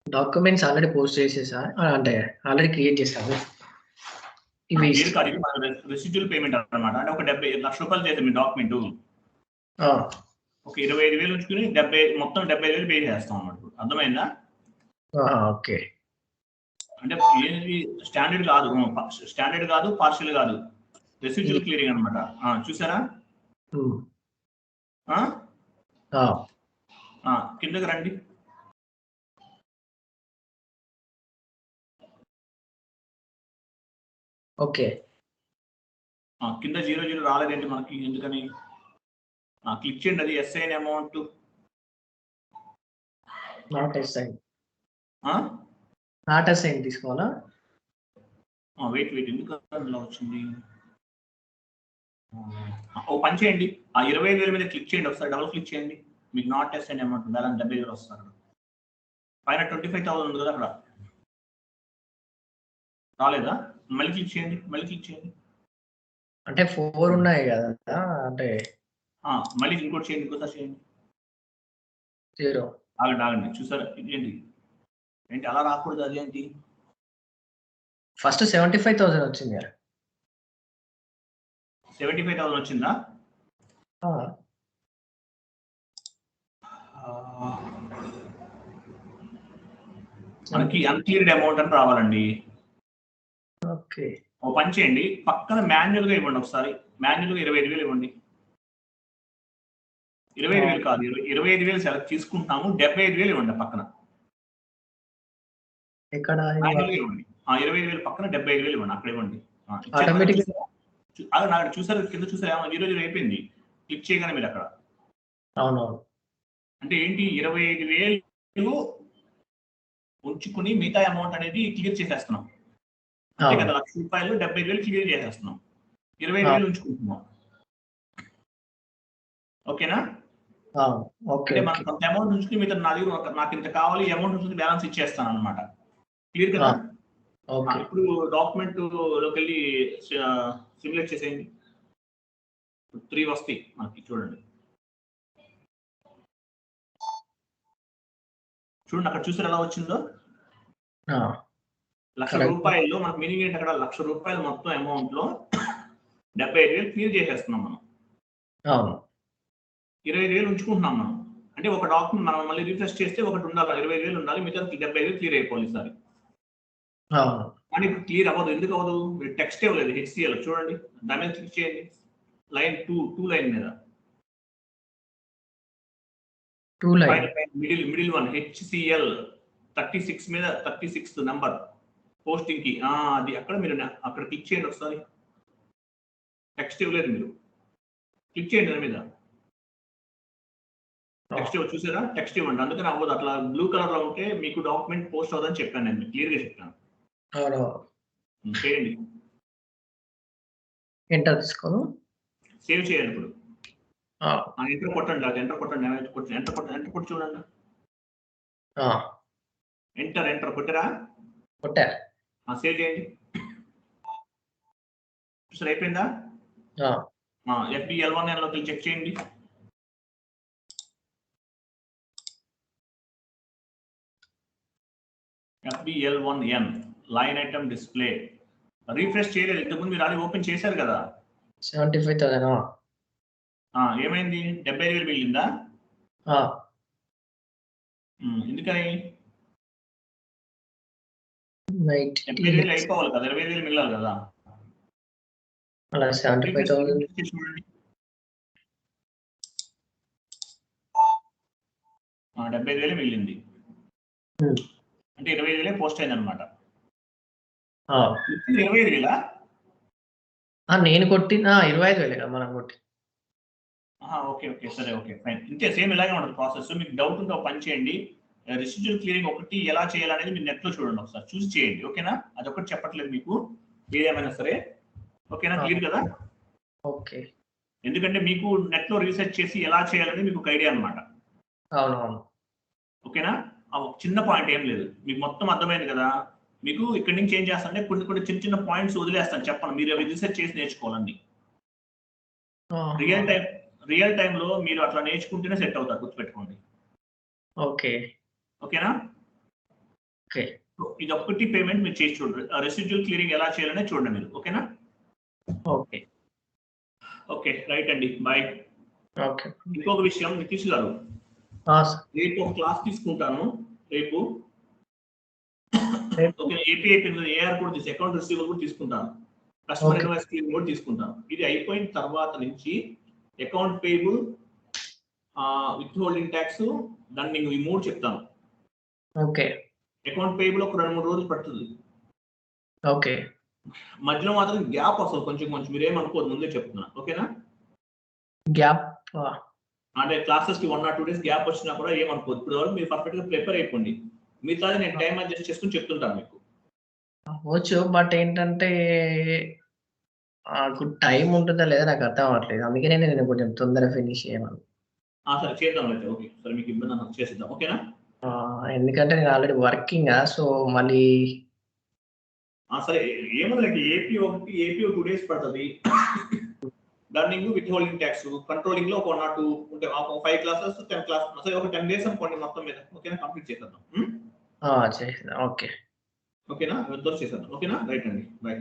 డాక్యుమెంట్స్ ఆల్రెడీ పోస్ట్ చేసేసా, అంటే ఆల్రెడీ క్రియేట్ చేసాము. ఇవి రెసిడ్యూల్ పేమెంట్ అన్నమాట. అంటే ఒక 70 లక్ష రూపాయలు చేసాం మీ డాక్యుమెంట్. ఒక 25,000 ఉంచుకుని మొత్తం 75,000 పే చేస్తాం అన్నమాట. అర్థమైందా? ఓకే. అంటే ఏది స్టాండర్డ్ కాదు, పార్షియల్ కాదు, రెసిడ్యూల్ క్లియరింగ్ అనమాట. చూసారా? కిందకి రండి. ఓకే, కింద 00 రాలేదేంటి మనకి, ఎందుకని? క్లిక్ చేయండి, అది ఎస్ఐన్ అమౌంట్ నాట్ అసైన్ తీసుకోవాలా? వెయిట్ ఎందుకు అలా వచ్చింది? ఓ పని చేయండి, 25,000 మీద క్లిక్ చేయండి, ఒకసారి డబుల్ క్లిక్ చేయండి, మీకు నాట్ అసైన్ అమౌంట్ బ్యాలెన్స్ 70,000 వస్తారు. పైన 25,000 ఉంది కదా, అక్కడ రాలేదా? మళ్ళీ క్లిక్ చేయండి, అంటే 4 ఉన్నాయి కదా, అంటే మళ్ళీ ఇంకోటి చేయండి, ఇంకోసారి చేయండి. 0. ఆగండి, చూసారా? ఏంటి అలా రాకూడదు? అదేంటి? ఫస్ట్ 75,000 వచ్చింది కదా. 75,000 వచ్చిందా? మనకి అన్క్లియర్డ్ అమౌంట్ అని రావాలండి. ఓకే, ఓ పని చేయండి, పక్కన మాన్యువల్ గా ఇవ్వండి, ఒకసారి మాన్యువల్ గా 25,000 ఇవ్వండి. 25,000 కాదు, 25,000 సెలెక్ట్ తీసుకుంటాము, 75,000 ఇవ్వండి పక్కన. ఇక్కడ మాన్యువల్ గా ఇవ్వండి, 25,000 పక్కన 75,000 ఇవ్వండి, అక్కడ ఇవ్వండి. చూసారు కింద, చూసారా? 0 అయిపోయింది, క్లిక్ చేయగానే మీరు అక్కడ. అవునవును. అంటే ఏంటి, 25,000 ఉంచుకుని మిగతా అమౌంట్ అనేది క్లియర్ చేసేస్తున్నాం. అంతే కదా, ₹1,00,000 75,000 క్లియర్ చేసేస్తున్నాం, 25,000 ఉంచుకుంటున్నాం. ఓకేనా? అంటే మనం కొంత అమౌంట్ ఉంచుకుని మిగతా నాకు ఇంత కావాలి, ఈ అమౌంట్ ఉంచుకుని బ్యాలెన్స్ ఇచ్చేస్తాను అనమాట. క్లియర్ కదా? ఇప్పుడు డాక్యుమెంట్ లోకి వెళ్ళి సిమ్యులేట్ చేసేయండి. 3 వస్తాయి మనకి, చూడండి అక్కడ చూసారు ఎలా వచ్చిందో. ₹1,00,000 మనకు మీనింగ్ ఏంటి, అక్కడ ₹1,00,000 మొత్తం అమౌంట్ లో 75,000 క్లియర్ చేసేస్తున్నాం మనం. 25,000 ఉంచుకుంటున్నాం మనం. అంటే ఒక డాక్యుమెంట్ మనం మళ్ళీ రిఫ్రెష్ చేస్తే ఒకటి ఉండాలి, 25,000 ఉండాలి, మిగతా 75,000 క్లియర్ అయిపోవాలి ఈసారి. కానీ క్లియర్ అవ్వదు, ఎందుకు అవ్వదు? మీరు టెక్స్ట్ ఇవ్వలేదు, HCL చూడండి, దాని మీద క్లిక్ చేయండి, లైన్ 2 లైన్ మీద, మిడిల్ వన్ HCL 36 మీద 36th నంబర్ పోస్టింగ్ కి, అది అక్కడ మీరు అక్కడ క్లిక్ చేయండి ఒకసారి. టెక్స్ట్ ఇవ్వలేదు, మీరు క్లిక్ చేయండి దాని మీద, టెక్స్ట్ చూసారా? టెక్స్ట్ ఇవ్వండి, అందుకని అవ్వదు. అట్లా బ్లూ కలర్ లో ఉంటే మీకు డాక్యుమెంట్ పోస్ట్ అవ్వదని చెప్పాను, నేను క్లియర్ గా చెప్పాను. చేయండి, ఎంటర్ తీసుకోను, సేవ్ చేయండి. ఇప్పుడు ఎంటర్ కొట్టండి, అది ఎంటర్ కొట్టండి, ఎంటర్ కొట్టి చూడండి. ఎంటర్ కొట్టరా? సేవ్ చేయండి. చూసారు అయిపోయిందా? FBL1N లోకి చెక్ చేయండి. FBL1N line item display refresh చేయలేదు, ఇంతకుముందు మీరు అది ఓపెన్ చేశారు కదా. 75,000 ఏమైంది? 75,000 మిగిలిందా? ఎందుకని? 75,000 అయిపోవాలి కదా, 25,000 మిగిలాలి కదా. 75,000 75,000 మిగిలింది, అంటే 25,000 పోస్ట్ అయింది అనమాట. 25,000 నేను కొట్టి 25,000 మనం కొట్టి. ఓకే సరే, ఓకే ఫైన్. ఇంతే, సేమ్ ఇలాగే ఉంటుంది ప్రాసెస్. మీకు డౌట్ ఉంటే ఒక పని చేయండి, రెసిడ్యూల్ క్లియరింగ్ ఒకటి ఎలా చేయాలనేది మీరు నెట్ లో చూడండి, ఒకసారి చూసి చేయండి. ఓకేనా? అది ఒకటి చెప్పట్లేదు మీకు, ఏదేమైనా సరే. ఓకేనా? క్లియర్ కదా? ఓకే, ఎందుకంటే మీకు నెట్ లో రీసెర్చ్ చేసి ఎలా చేయాలనేది మీకు ఒక ఐడియా అనమాట. అవునవును. ఓకేనా? చిన్న పాయింట్ ఏం లేదు, మీకు మొత్తం అర్థమైంది కదా. మీకు ఇక్కడి నుంచి ఏం చేస్తానంటే కొన్ని చిన్న పాయింట్స్ వదిలేస్తాను, చెప్పండి, మీరు అవి రీసెర్చ్ చేసి నేర్చుకోవాలండి. రియల్ టైమ్ లో మీరు అట్లా నేర్చుకుంటేనే సెట్ అవుతారు, గుర్తుపెట్టుకోండి. ఓకేనా? ఇది ఒక్కటి పేమెంట్ మీరు చేసి చూడండి, రెసిడ్యూల్ క్లియరింగ్ ఎలా చేయాలనే చూడండి మీరు. ఓకేనా? ఓకే రైట్ అండి, బాయ్. ఇంకొక విషయం, నితీష్ గారు, రేపు ఒక క్లాస్ తీసుకుంటాను. రేపు ఓకే, ఏపీ అయిపోయింది, ఏఆర్ కూడా తీసి అకౌంట్ రిసీవబుల్ కూడా తీసుకుంటాను, కస్టమర్ Okay. ఇన్వాయిస్ క్లియరింగ్ కూడా తీసుకుంటాను. ఇది అయిపోయిన తర్వాత నుంచి account payable, with holding tax, దాన్ని నేను ఈ 3 చెప్తాను. ఓకే. అకౌంట్ పేయబుల్ ఒక 2-3 రోజులు పడుతుంది. ఓకే. మధ్యలో మాత్రం గ్యాప్ వస్తుంది కొంచెం మీరేమనుకోవద్దు, ముందే చెప్తున్నా, ఓకేనా? గ్యాప్ అంటే క్లాసెస్ కి 1 or 2 days గ్యాప్ వచ్చినా కూడా ఏమనుకోవద్దు. ఇప్పుడు వరకు మీరు పర్ఫెక్ట్ గా ప్రిపేర్ అయిపోండి, మిగతాది నేను టైం అడ్జస్ట్ చేసుకుని చెప్తుంటాను మీకు. అవ్వచ్చు, బట్ ఏంటంటే టైం ఉంటుందా లేదా నాకు అర్థం అవ్వట్లేదు, అందుకనే నేను కొంచెం తొందరగా ఫినిష్ చేయమను. సరే చేద్దాం అయితే, ఓకే, సరే మీకు ఇబ్బంది అన్న చేసేద్దాం, ఓకేనా? ఎందుకంటే నేను ఆల్రెడీ వర్కింగ్, సో మళ్ళీ సరే ఏముందంటే ఏపీ 2 days పడుతుంది. Learning with holding tax, controlling లో ఒక 1 or 2 ఉంటే ఒక 5 classes 10 classes, సరే ఒక 10 days అనుకోండి మొత్తం మీద, ఓకేనా? కంప్లీట్ చేసేద్దాం. చేద్దాం. ఓకే. ఓకేనా? చేసేద్దాం, ఓకేనా? రైట్ అండి, బై.